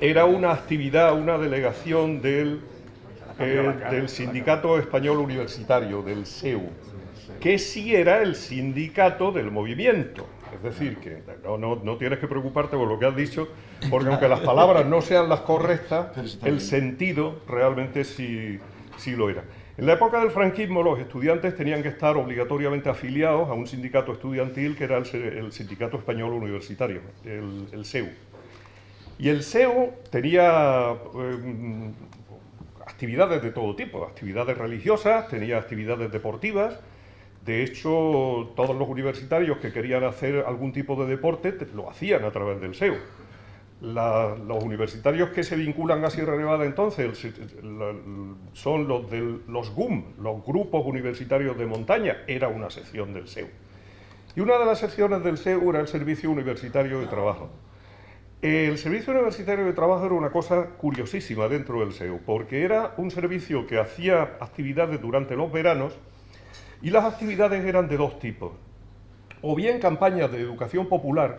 era una actividad, una delegación del Sindicato Español Universitario, del SEU, que sí era el sindicato del movimiento. Es decir, que no tienes que preocuparte por lo que has dicho, porque aunque las palabras no sean las correctas, el sentido realmente sí lo era. En la época del franquismo, los estudiantes tenían que estar obligatoriamente afiliados a un sindicato estudiantil que era el Sindicato Español Universitario, el SEU. Y el SEU tenía actividades de todo tipo, actividades religiosas, tenía actividades deportivas. De hecho, todos los universitarios que querían hacer algún tipo de deporte lo hacían a través del SEU. Los universitarios que se vinculan a Sierra Nevada entonces son los GUM, los Grupos Universitarios de Montaña, era una sección del SEU. Y una de las secciones del SEU era el Servicio Universitario de Trabajo. El Servicio Universitario de Trabajo era una cosa curiosísima dentro del SEU, porque era un servicio que hacía actividades durante los veranos, y las actividades eran de dos tipos. O bien campañas de educación popular,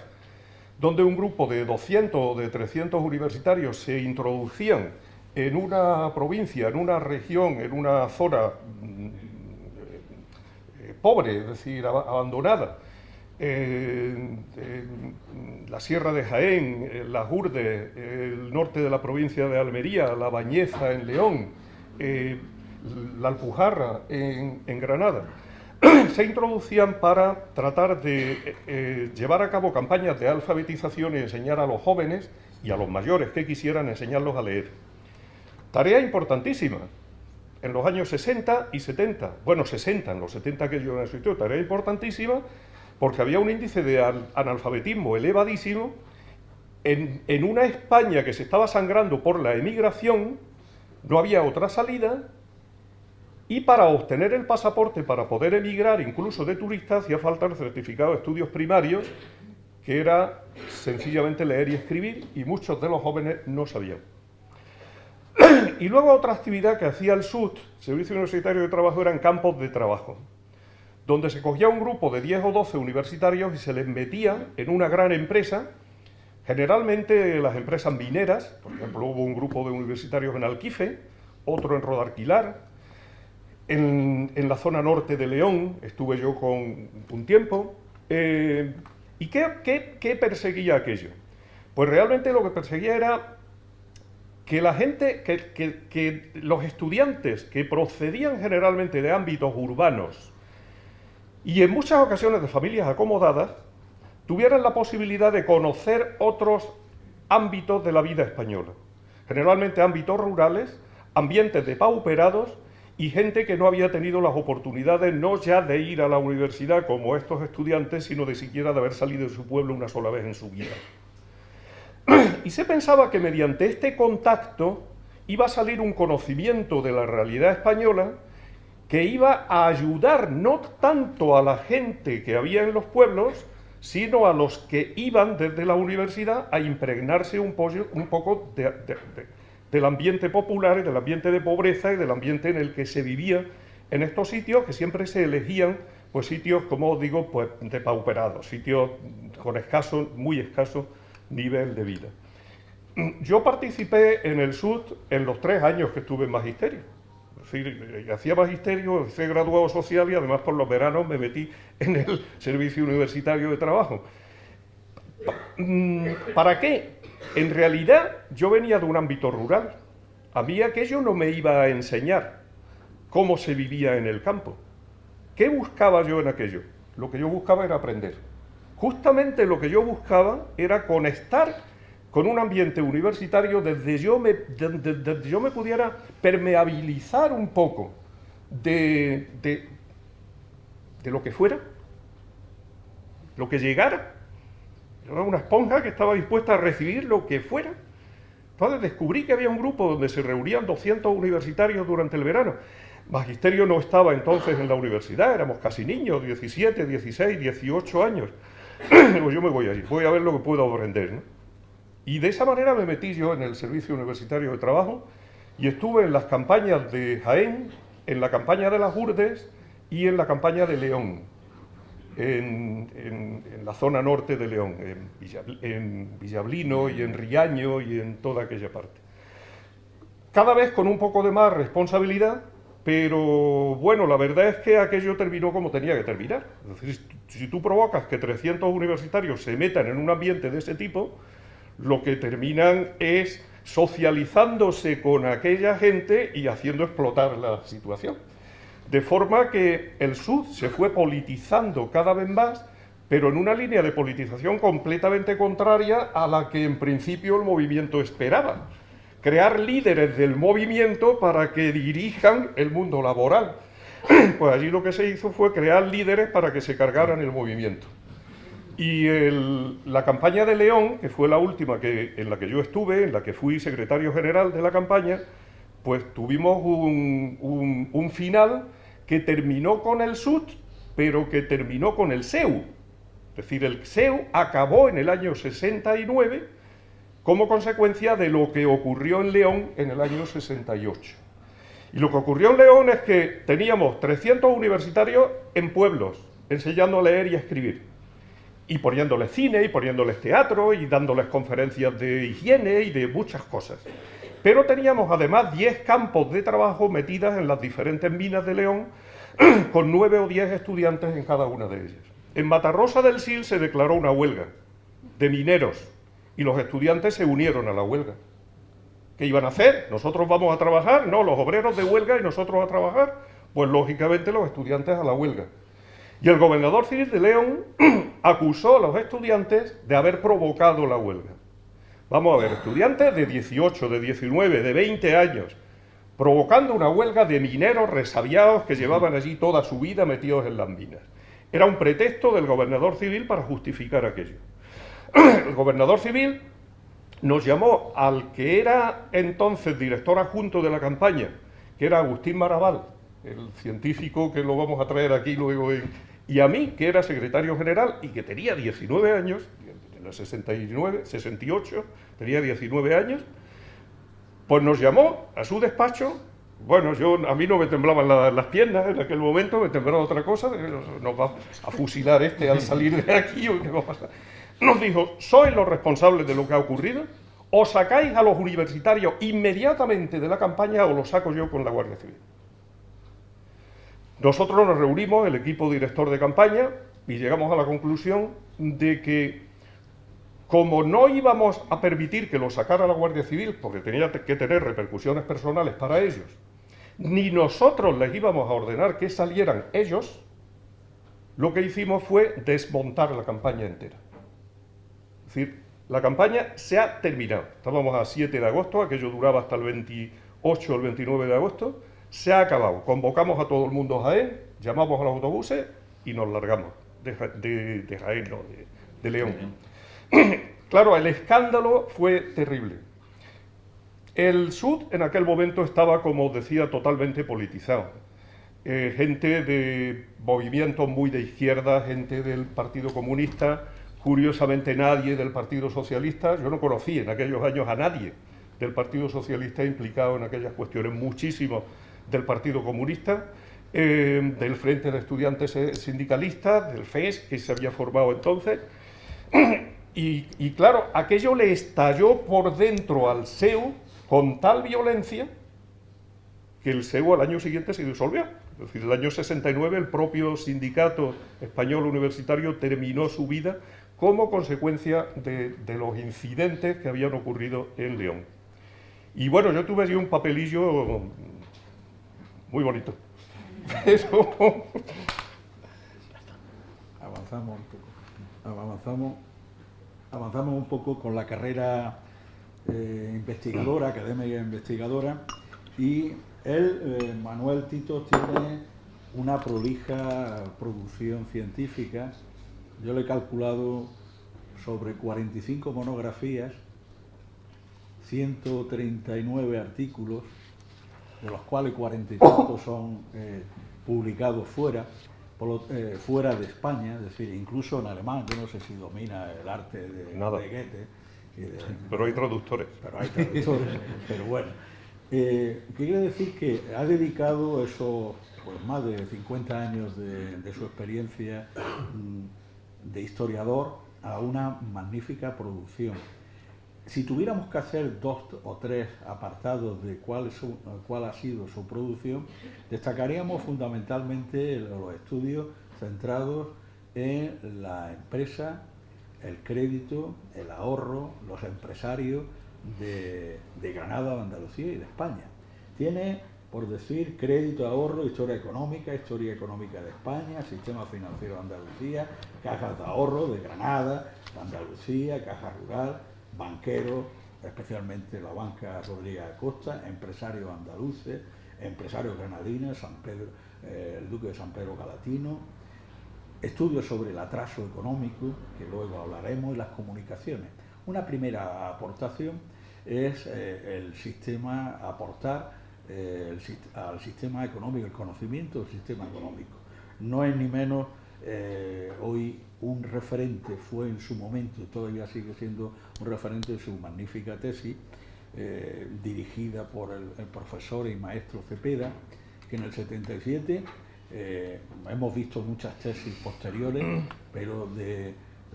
donde un grupo de 200 o de 300 universitarios se introducían en una provincia, en una región, en una zona pobre, es decir, abandonada, la Sierra de Jaén, las Urdes, el norte de la provincia de Almería, La Bañeza en León, la Alpujarra en Granada, se introducían para tratar de llevar a cabo campañas de alfabetización y enseñar a los jóvenes y a los mayores que quisieran enseñarlos a leer. Tarea importantísima. En los años 60 y 70, bueno, 60, en los 70 que yo asistió, tarea importantísima porque había un índice de analfabetismo elevadísimo en una España que se estaba sangrando por la emigración, no había otra salida. Y para obtener el pasaporte, para poder emigrar, incluso de turista, hacía falta el certificado de estudios primarios, que era sencillamente leer y escribir, y muchos de los jóvenes no sabían. Y luego otra actividad que hacía el SUT, Servicio Universitario de Trabajo, eran campos de trabajo, donde se cogía un grupo de 10 o 12 universitarios y se les metía en una gran empresa, generalmente las empresas mineras. Por ejemplo, hubo un grupo de universitarios en Alquife, otro en Rodarquilar. En la zona norte de León estuve yo con un tiempo. ¿Y qué perseguía aquello? Pues realmente lo que perseguía era que la gente, que los estudiantes que procedían generalmente de ámbitos urbanos y en muchas ocasiones de familias acomodadas, tuvieran la posibilidad de conocer otros ámbitos de la vida española. Generalmente ámbitos rurales, ambientes depauperados, y gente que no había tenido las oportunidades no ya de ir a la universidad como estos estudiantes, sino de siquiera de haber salido de su pueblo una sola vez en su vida. Y se pensaba que mediante este contacto iba a salir un conocimiento de la realidad española que iba a ayudar no tanto a la gente que había en los pueblos, sino a los que iban desde la universidad a impregnarse un poco del ambiente popular y del ambiente de pobreza y del ambiente en el que se vivía en estos sitios, que siempre se elegían pues sitios, como os digo, pues depauperados, sitios con muy escaso nivel de vida. Yo participé en el SUD en los 3 años que estuve en magisterio. Es decir, hacía magisterio, hice graduado social y además por los veranos me metí en el Servicio Universitario de Trabajo. ¿Para qué? En realidad, yo venía de un ámbito rural. A mí aquello no me iba a enseñar cómo se vivía en el campo. ¿Qué buscaba yo en aquello? Lo que yo buscaba era aprender. Justamente lo que yo buscaba era conectar con un ambiente universitario donde yo me pudiera permeabilizar un poco de lo que fuera, lo que llegara. Era una esponja que estaba dispuesta a recibir lo que fuera, Entonces descubrí que había un grupo donde se reunían 200 universitarios durante el verano. Magisterio no estaba entonces en la universidad, éramos casi niños, 17, 16, 18 años. Pues yo me voy allí, voy a ver lo que puedo aprender, ¿no? Y de esa manera me metí yo en el Servicio Universitario de Trabajo y estuve en las campañas de Jaén, en la campaña de las Urdes y en la campaña de León, en la zona norte de León, en Villablino y en Riaño y en toda aquella parte. Cada vez con un poco de más responsabilidad, pero bueno, la verdad es que aquello terminó como tenía que terminar. Es decir, si tú provocas que 300 universitarios se metan en un ambiente de ese tipo, lo que terminan es socializándose con aquella gente y haciendo explotar la situación. De forma que el SUD se fue politizando cada vez más, pero en una línea de politización completamente contraria a la que en principio el movimiento esperaba. Crear líderes del movimiento para que dirijan el mundo laboral. Pues allí lo que se hizo fue crear líderes para que se cargaran el movimiento. Y la campaña de León, que fue la última en la que yo estuve, en la que fui secretario general de la campaña, pues tuvimos un final que terminó con el SUD, pero que terminó con el SEU. Es decir, el SEU acabó en el año 69 como consecuencia de lo que ocurrió en León en el año 68. Y lo que ocurrió en León es que teníamos 300 universitarios en pueblos, enseñando a leer y a escribir, y poniéndoles cine, y poniéndoles teatro, y dándoles conferencias de higiene y de muchas cosas. Pero teníamos además 10 campos de trabajo metidas en las diferentes minas de León, con 9 o 10 estudiantes en cada una de ellas. En Matarrosa del Sil se declaró una huelga de mineros, y los estudiantes se unieron a la huelga. ¿Qué iban a hacer? ¿Nosotros vamos a trabajar? No, los obreros de huelga y nosotros a trabajar. Pues lógicamente los estudiantes a la huelga. Y el gobernador civil de León acusó a los estudiantes de haber provocado la huelga. Vamos a ver, estudiantes de 18, de 19, de 20 años, provocando una huelga de mineros resabiados que llevaban allí toda su vida metidos en las minas. Era un pretexto del gobernador civil para justificar aquello. El gobernador civil nos llamó al que era entonces director adjunto de la campaña, que era Agustín Marabal, el científico que lo vamos a traer aquí luego, y a mí, que era secretario general y que tenía 19 años, en el 68, tenía 19 años, pues nos llamó a su despacho. Bueno, a mí no me temblaban las piernas en aquel momento, me temblaba otra cosa, nos va a fusilar al salir de aquí, o qué va a pasar. Nos dijo, sois los responsables de lo que ha ocurrido, o sacáis a los universitarios inmediatamente de la campaña o los saco yo con la Guardia Civil. Nosotros nos reunimos, el equipo director de campaña, y llegamos a la conclusión de que, como no íbamos a permitir que lo sacara la Guardia Civil, porque tenía que tener repercusiones personales para ellos, ni nosotros les íbamos a ordenar que salieran ellos, lo que hicimos fue desmontar la campaña entera. Es decir, la campaña se ha terminado. Estábamos a 7 de agosto, aquello duraba hasta el 28 o el 29 de agosto, se ha acabado. Convocamos a todo el mundo a Jaén, llamamos a los autobuses y nos largamos de Jaén, no, de León. Claro, el escándalo fue terrible. El SUD en aquel momento estaba, como os decía, totalmente politizado. Gente de movimientos muy de izquierda, gente del Partido Comunista, curiosamente nadie del Partido Socialista. Yo no conocí en aquellos años a nadie del Partido Socialista implicado en aquellas cuestiones, muchísimos del Partido Comunista, del Frente de Estudiantes Sindicalistas, del FES, que se había formado entonces. Y claro, aquello le estalló por dentro al SEU con tal violencia que el SEU al año siguiente se disolvió. Es decir, el año 69 el propio sindicato español universitario terminó su vida como consecuencia de los incidentes que habían ocurrido en León. Y bueno, yo tuve allí un papelillo muy bonito. Pero avanzamos un poco con la carrera investigadora, académica investigadora, y él, Manuel Titos, tiene una prolija producción científica. Yo le he calculado sobre 45 monografías, 139 artículos, de los cuales 40 y tantos son publicados fuera de España, es decir, incluso en alemán. Yo no sé si domina el arte de Goethe. Pero hay traductores. Pero bueno. ¿Qué quiere decir? Que ha dedicado esos más de 50 años de su experiencia de historiador a una magnífica producción. Si tuviéramos que hacer 2 o 3 apartados de cuál ha sido su producción, destacaríamos fundamentalmente los estudios centrados en la empresa, el crédito, el ahorro, los empresarios de Granada, de Andalucía y de España. Tiene, por decir, crédito, ahorro, historia económica de España, sistema financiero de Andalucía, cajas de ahorro de Granada, de Andalucía, caja rural, banqueros, especialmente la banca Rodríguez Acosta, empresarios andaluces, empresarios granadinos, el duque de San Pedro Galatino, estudios sobre el atraso económico, que luego hablaremos, y las comunicaciones. Una primera aportación es aportar al sistema económico, el conocimiento del sistema económico. No es ni menos hoy un referente, fue en su momento, todavía sigue siendo un referente de su magnífica tesis, dirigida por el profesor y maestro Cepeda, que en el 77 hemos visto muchas tesis posteriores, pero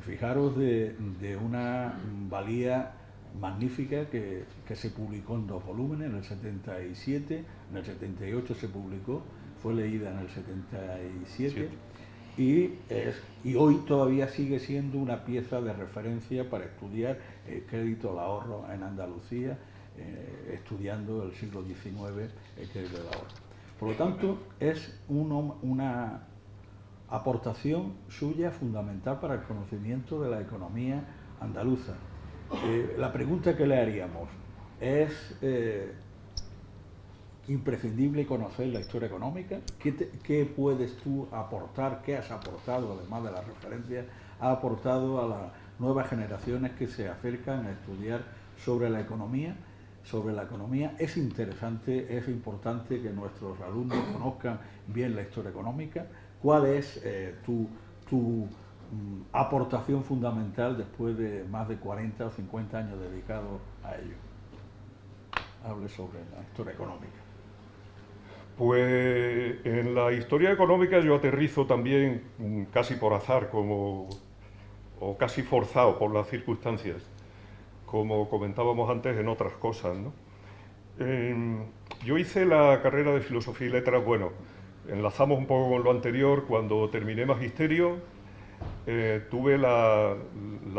fijaros de una valía magnífica que se publicó en 2 volúmenes, en el 77, en el 78 se publicó, fue leída en el 77 y hoy todavía sigue siendo una pieza de referencia para estudiar el crédito al ahorro en Andalucía, estudiando el siglo XIX el crédito al ahorro. Por lo tanto, es una aportación suya fundamental para el conocimiento de la economía andaluza. La pregunta que le haríamos es imprescindible conocer la historia económica. ¿Qué puedes tú aportar? ¿Qué has aportado, además de las referencias, ha aportado a las nuevas generaciones que se acercan a estudiar sobre la economía? Es interesante, es importante que nuestros alumnos conozcan bien la historia económica. ¿Cuál es tu aportación fundamental después de más de 40 o 50 años dedicados a ello? Hable sobre la historia económica. Pues en la historia económica yo aterrizo también casi por azar, o casi forzado por las circunstancias, como comentábamos antes en otras cosas, ¿no? Yo hice la carrera de Filosofía y Letras, bueno, enlazamos un poco con lo anterior. Cuando terminé Magisterio, tuve la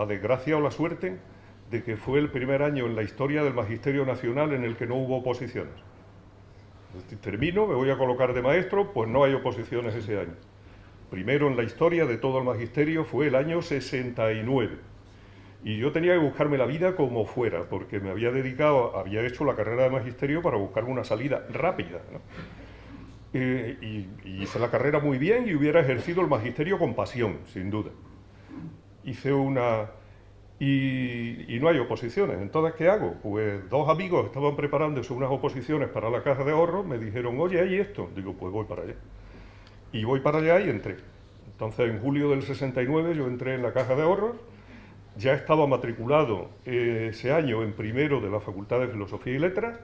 desgracia o la suerte de que fue el primer año en la historia del Magisterio Nacional en el que no hubo oposiciones. Termino, me voy a colocar de maestro, pues no hay oposiciones ese año. Primero en la historia de todo el Magisterio fue el año 69. Y yo tenía que buscarme la vida como fuera, porque me había hecho la carrera de Magisterio para buscarme una salida rápida, ¿no? Y hice la carrera muy bien y hubiera ejercido el Magisterio con pasión, sin duda. Y no hay oposiciones. Entonces, ¿qué hago? Pues 2 amigos estaban preparándose unas oposiciones para la Caja de Ahorros, me dijeron, oye, ¿hay esto? Digo, pues voy para allá. Y voy para allá y entré. Entonces, en julio del 69 yo entré en la Caja de Ahorros, ya estaba matriculado ese año en primero de la Facultad de Filosofía y Letras,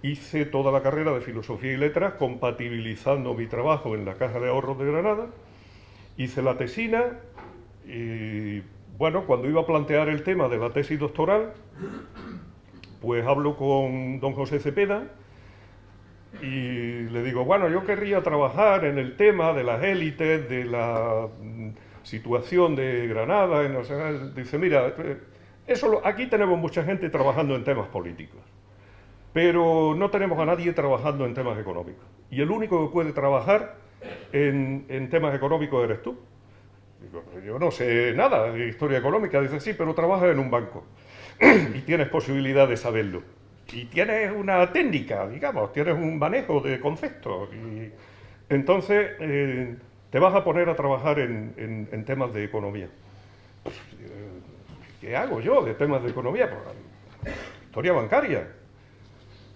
hice toda la carrera de Filosofía y Letras compatibilizando mi trabajo en la Caja de Ahorros de Granada, hice la tesina y, bueno, cuando iba a plantear el tema de la tesis doctoral, pues hablo con don José Cepeda y le digo, bueno, yo querría trabajar en el tema de las élites, de la situación de Granada. Y no sé, dice, mira, aquí tenemos mucha gente trabajando en temas políticos, pero no tenemos a nadie trabajando en temas económicos. Y el único que puede trabajar en temas económicos eres tú. Digo, yo no sé nada de historia económica. Dice, sí, pero trabajas en un banco y tienes posibilidad de saberlo. Y tienes una técnica, digamos, tienes un manejo de conceptos. Y entonces te vas a poner a trabajar en temas de economía. ¿Qué hago yo de temas de economía? Pues, historia bancaria.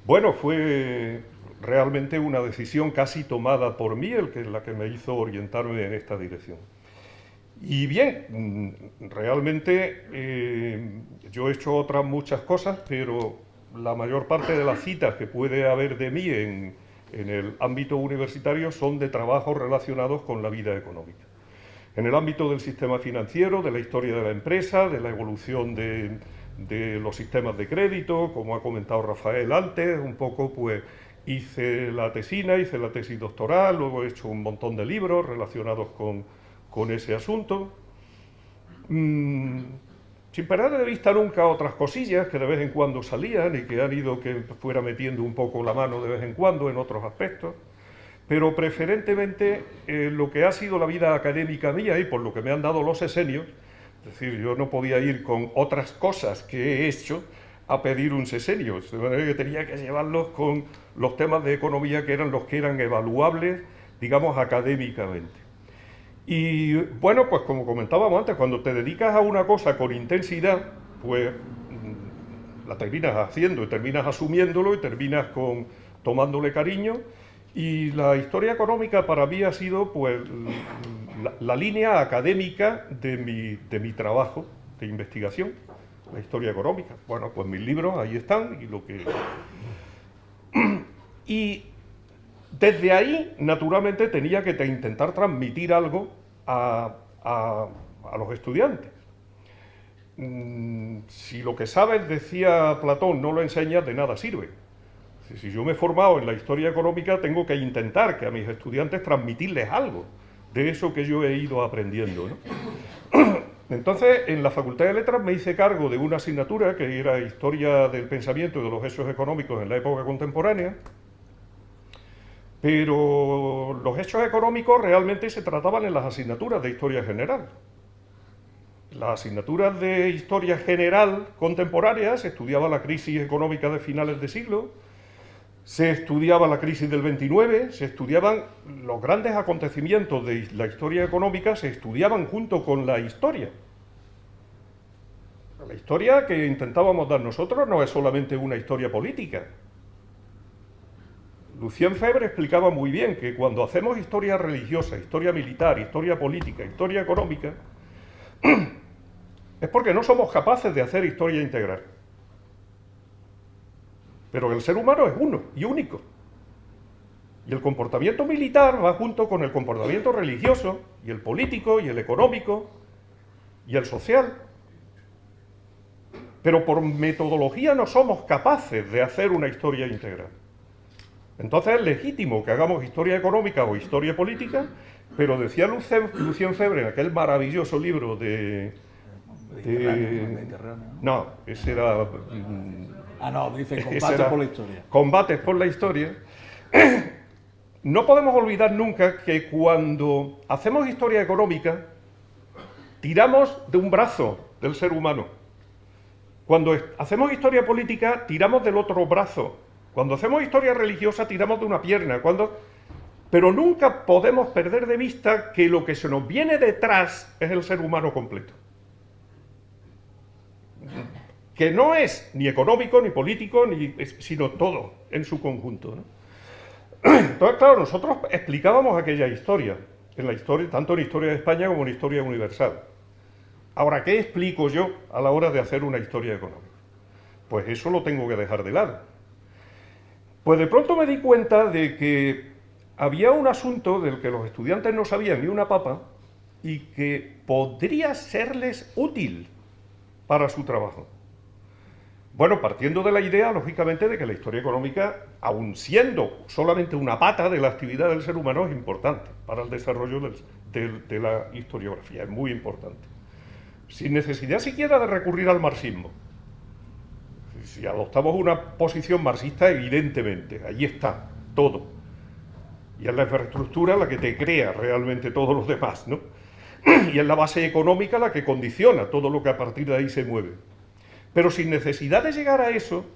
Bueno, fue realmente una decisión casi tomada por mí la que me hizo orientarme en esta dirección. Y bien, realmente yo he hecho otras muchas cosas, pero la mayor parte de las citas que puede haber de mí en el ámbito universitario son de trabajos relacionados con la vida económica. En el ámbito del sistema financiero, de la historia de la empresa, de la evolución de los sistemas de crédito, como ha comentado Rafael antes, un poco pues hice la tesina, hice la tesis doctoral, luego he hecho un montón de libros relacionados con ese asunto. Sin perder de vista nunca otras cosillas que de vez en cuando salían y que han ido que fuera metiendo un poco la mano de vez en cuando en otros aspectos, pero preferentemente lo que ha sido la vida académica mía y por lo que me han dado los sesenios, es decir, yo no podía ir con otras cosas que he hecho a pedir un sesenio, de manera que tenía que llevarlos con los temas de economía que eran evaluables, digamos, académicamente. Y bueno, pues como comentábamos antes, cuando te dedicas a una cosa con intensidad, pues la terminas haciendo y terminas asumiéndolo y terminas tomándole cariño. Y la historia económica para mí ha sido pues la línea académica de mi trabajo de investigación, la historia económica. Bueno, pues mis libros ahí están y lo que... Y desde ahí, naturalmente, tenía que intentar transmitir algo a los estudiantes. Si lo que sabes, decía Platón, no lo enseñas, de nada sirve. Si yo me he formado en la historia económica, tengo que intentar que a mis estudiantes transmitirles algo de eso que yo he ido aprendiendo, ¿no? Entonces, en la Facultad de Letras me hice cargo de una asignatura que era Historia del Pensamiento y de los Hechos Económicos en la época contemporánea, pero los hechos económicos realmente se trataban en las asignaturas de Historia General. Las asignaturas de Historia General contemporánea se estudiaba la crisis económica de finales de siglo, se estudiaba la crisis del 29, se estudiaban los grandes acontecimientos de la historia económica, se estudiaban junto con la historia. La historia que intentábamos dar nosotros no es solamente una historia política. Lucien Febvre explicaba muy bien que cuando hacemos historia religiosa, historia militar, historia política, historia económica, es porque no somos capaces de hacer historia integral. Pero el ser humano es uno y único. Y el comportamiento militar va junto con el comportamiento religioso, y el político, y el económico, y el social. Pero por metodología no somos capaces de hacer una historia integral. Entonces es legítimo que hagamos historia económica o historia política, pero decía Lucien Febvre en aquel maravilloso libro No, ese era... no, dice Combates por la Historia. Combates por la Historia. No podemos olvidar nunca que cuando hacemos historia económica, tiramos de un brazo del ser humano. Cuando hacemos historia política, tiramos del otro brazo. Cuando hacemos historia religiosa, tiramos de una pierna. Pero nunca podemos perder de vista que lo que se nos viene detrás es el ser humano completo. Que no es ni económico, ni político, sino todo en su conjunto, ¿no? Entonces, claro, nosotros explicábamos aquella historia, tanto en Historia de España como en Historia Universal. Ahora, ¿qué explico yo a la hora de hacer una historia económica? Pues eso lo tengo que dejar de lado. Pues de pronto me di cuenta de que había un asunto del que los estudiantes no sabían ni una papa y que podría serles útil para su trabajo. Bueno, partiendo de la idea, lógicamente, de que la historia económica, aun siendo solamente una pata de la actividad del ser humano, es importante para el desarrollo de la historiografía, es muy importante. Sin necesidad siquiera de recurrir al marxismo. Si adoptamos una posición marxista, evidentemente, ahí está todo. Y es la infraestructura la que te crea realmente todos los demás, ¿no? Y es la base económica la que condiciona todo lo que a partir de ahí se mueve. Pero sin necesidad de llegar a eso,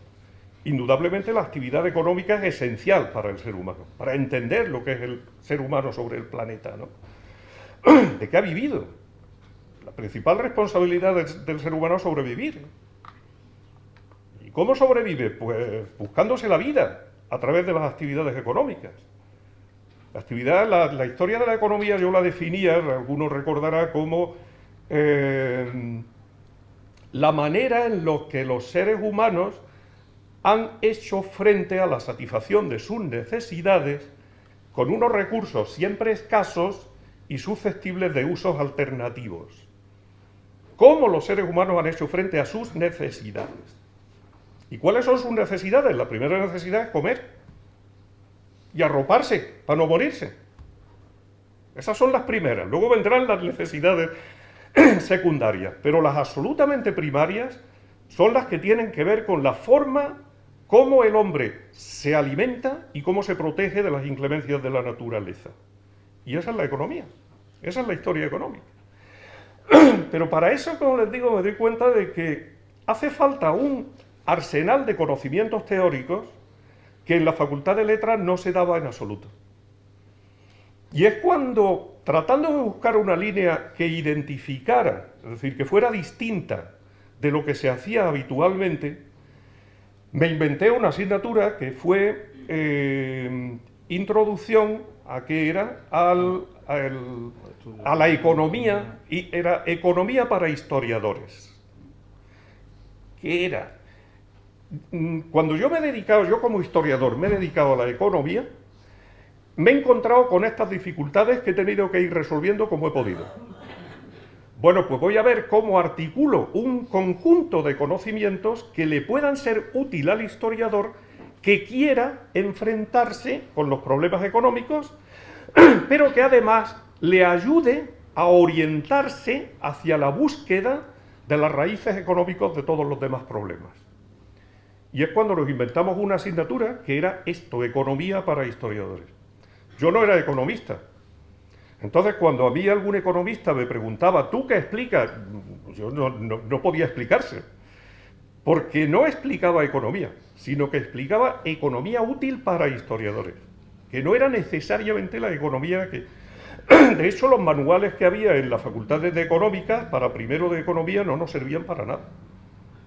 indudablemente la actividad económica es esencial para el ser humano, para entender lo que es el ser humano sobre el planeta, ¿no? ¿De qué ha vivido? La principal responsabilidad del ser humano es sobrevivir. Y ¿Cómo sobrevive? Pues buscándose la vida a través de las actividades económicas. La historia de la economía yo la definía, algunos recordará, como la manera en la que los seres humanos han hecho frente a la satisfacción de sus necesidades con unos recursos siempre escasos y susceptibles de usos alternativos. ¿Cómo los seres humanos han hecho frente a sus necesidades? ¿Y cuáles son sus necesidades? La primera necesidad es comer y arroparse para no morirse. Esas son las primeras. Luego vendrán las necesidades secundarias, pero las absolutamente primarias son las que tienen que ver con la forma cómo el hombre se alimenta y cómo se protege de las inclemencias de la naturaleza. Y esa es la economía, esa es la historia económica. Pero para eso, como les digo, me doy cuenta de que hace falta un arsenal de conocimientos teóricos que en la Facultad de Letras no se daba en absoluto. Y es cuando, tratando de buscar una línea que identificara, es decir, que fuera distinta de lo que se hacía habitualmente, me inventé una asignatura que fue introducción a qué era a la economía, y era economía para historiadores. ¿Qué era? Cuando yo como historiador me he dedicado a la economía, me he encontrado con estas dificultades que he tenido que ir resolviendo como he podido. Bueno, pues voy a ver cómo articulo un conjunto de conocimientos que le puedan ser útil al historiador que quiera enfrentarse con los problemas económicos, pero que además le ayude a orientarse hacia la búsqueda de las raíces económicas de todos los demás problemas. Y es cuando nos inventamos una asignatura que era esto, economía para historiadores. Yo no era economista. Entonces, cuando a mí algún economista me preguntaba, ¿tú qué explicas? Yo no podía explicarse, porque no explicaba economía, sino que explicaba economía útil para historiadores, que no era necesariamente la economía que... De hecho, los manuales que había en las facultades de económicas, para primero de economía, no nos servían para nada.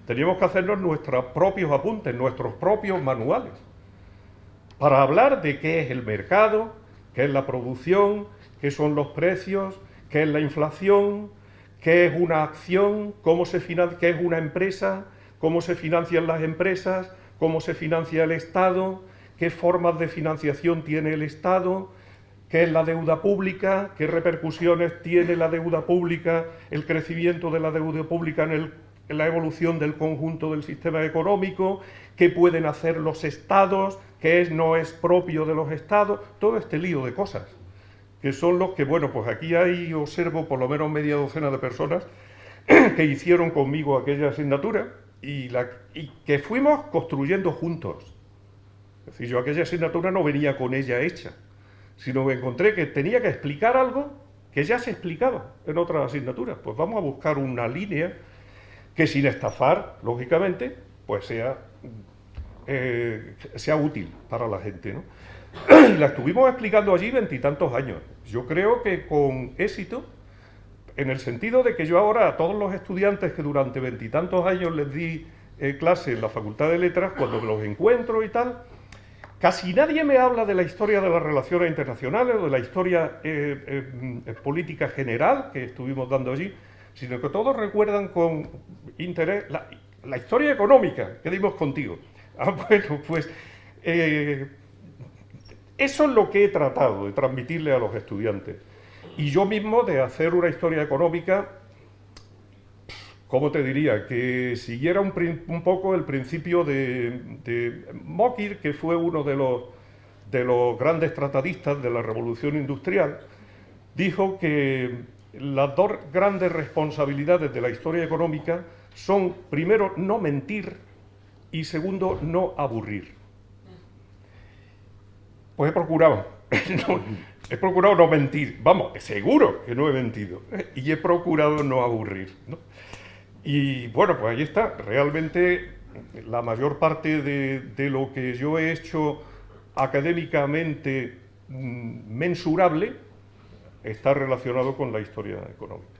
Teníamos que hacernos nuestros propios apuntes, nuestros propios manuales, para hablar de qué es el mercado, qué es la producción, qué son los precios, qué es la inflación, qué es una acción, qué es una empresa, cómo se financian las empresas, cómo se financia el Estado, qué formas de financiación tiene el Estado, qué es la deuda pública, qué repercusiones tiene la deuda pública, el crecimiento de la deuda pública en la evolución del conjunto del sistema económico, qué pueden hacer los estados, qué no es propio de los estados, todo este lío de cosas, que son los que, bueno, pues aquí observo por lo menos media docena de personas que hicieron conmigo aquella asignatura y que fuimos construyendo juntos. Es decir, yo aquella asignatura no venía con ella hecha, sino que encontré que tenía que explicar algo que ya se explicaba en otras asignaturas. Pues vamos a buscar una línea que, sin estafar, lógicamente, pues sea útil para la gente, ¿no? Y la estuvimos explicando allí 20 y tantos años. Yo creo que con éxito, en el sentido de que yo ahora a todos los estudiantes que durante 20 y tantos años les di clase en la Facultad de Letras, cuando me los encuentro y tal, casi nadie me habla de la historia de las relaciones internacionales o de la historia política general que estuvimos dando allí, sino que todos recuerdan con interés la historia económica que dimos contigo. Bueno, pues eso es lo que he tratado de transmitirle a los estudiantes. Y yo mismo de hacer una historia económica, ¿cómo te diría? Que siguiera un poco el principio de Mockir, que fue uno de los grandes tratadistas de la Revolución Industrial, dijo que las dos grandes responsabilidades de la historia económica son, primero, no mentir y, segundo, no aburrir. Pues he procurado no mentir, vamos, seguro que no he mentido, y he procurado no aburrir, ¿no? Y bueno, pues ahí está, realmente la mayor parte de lo que yo he hecho académicamente mensurable está relacionado con la historia económica.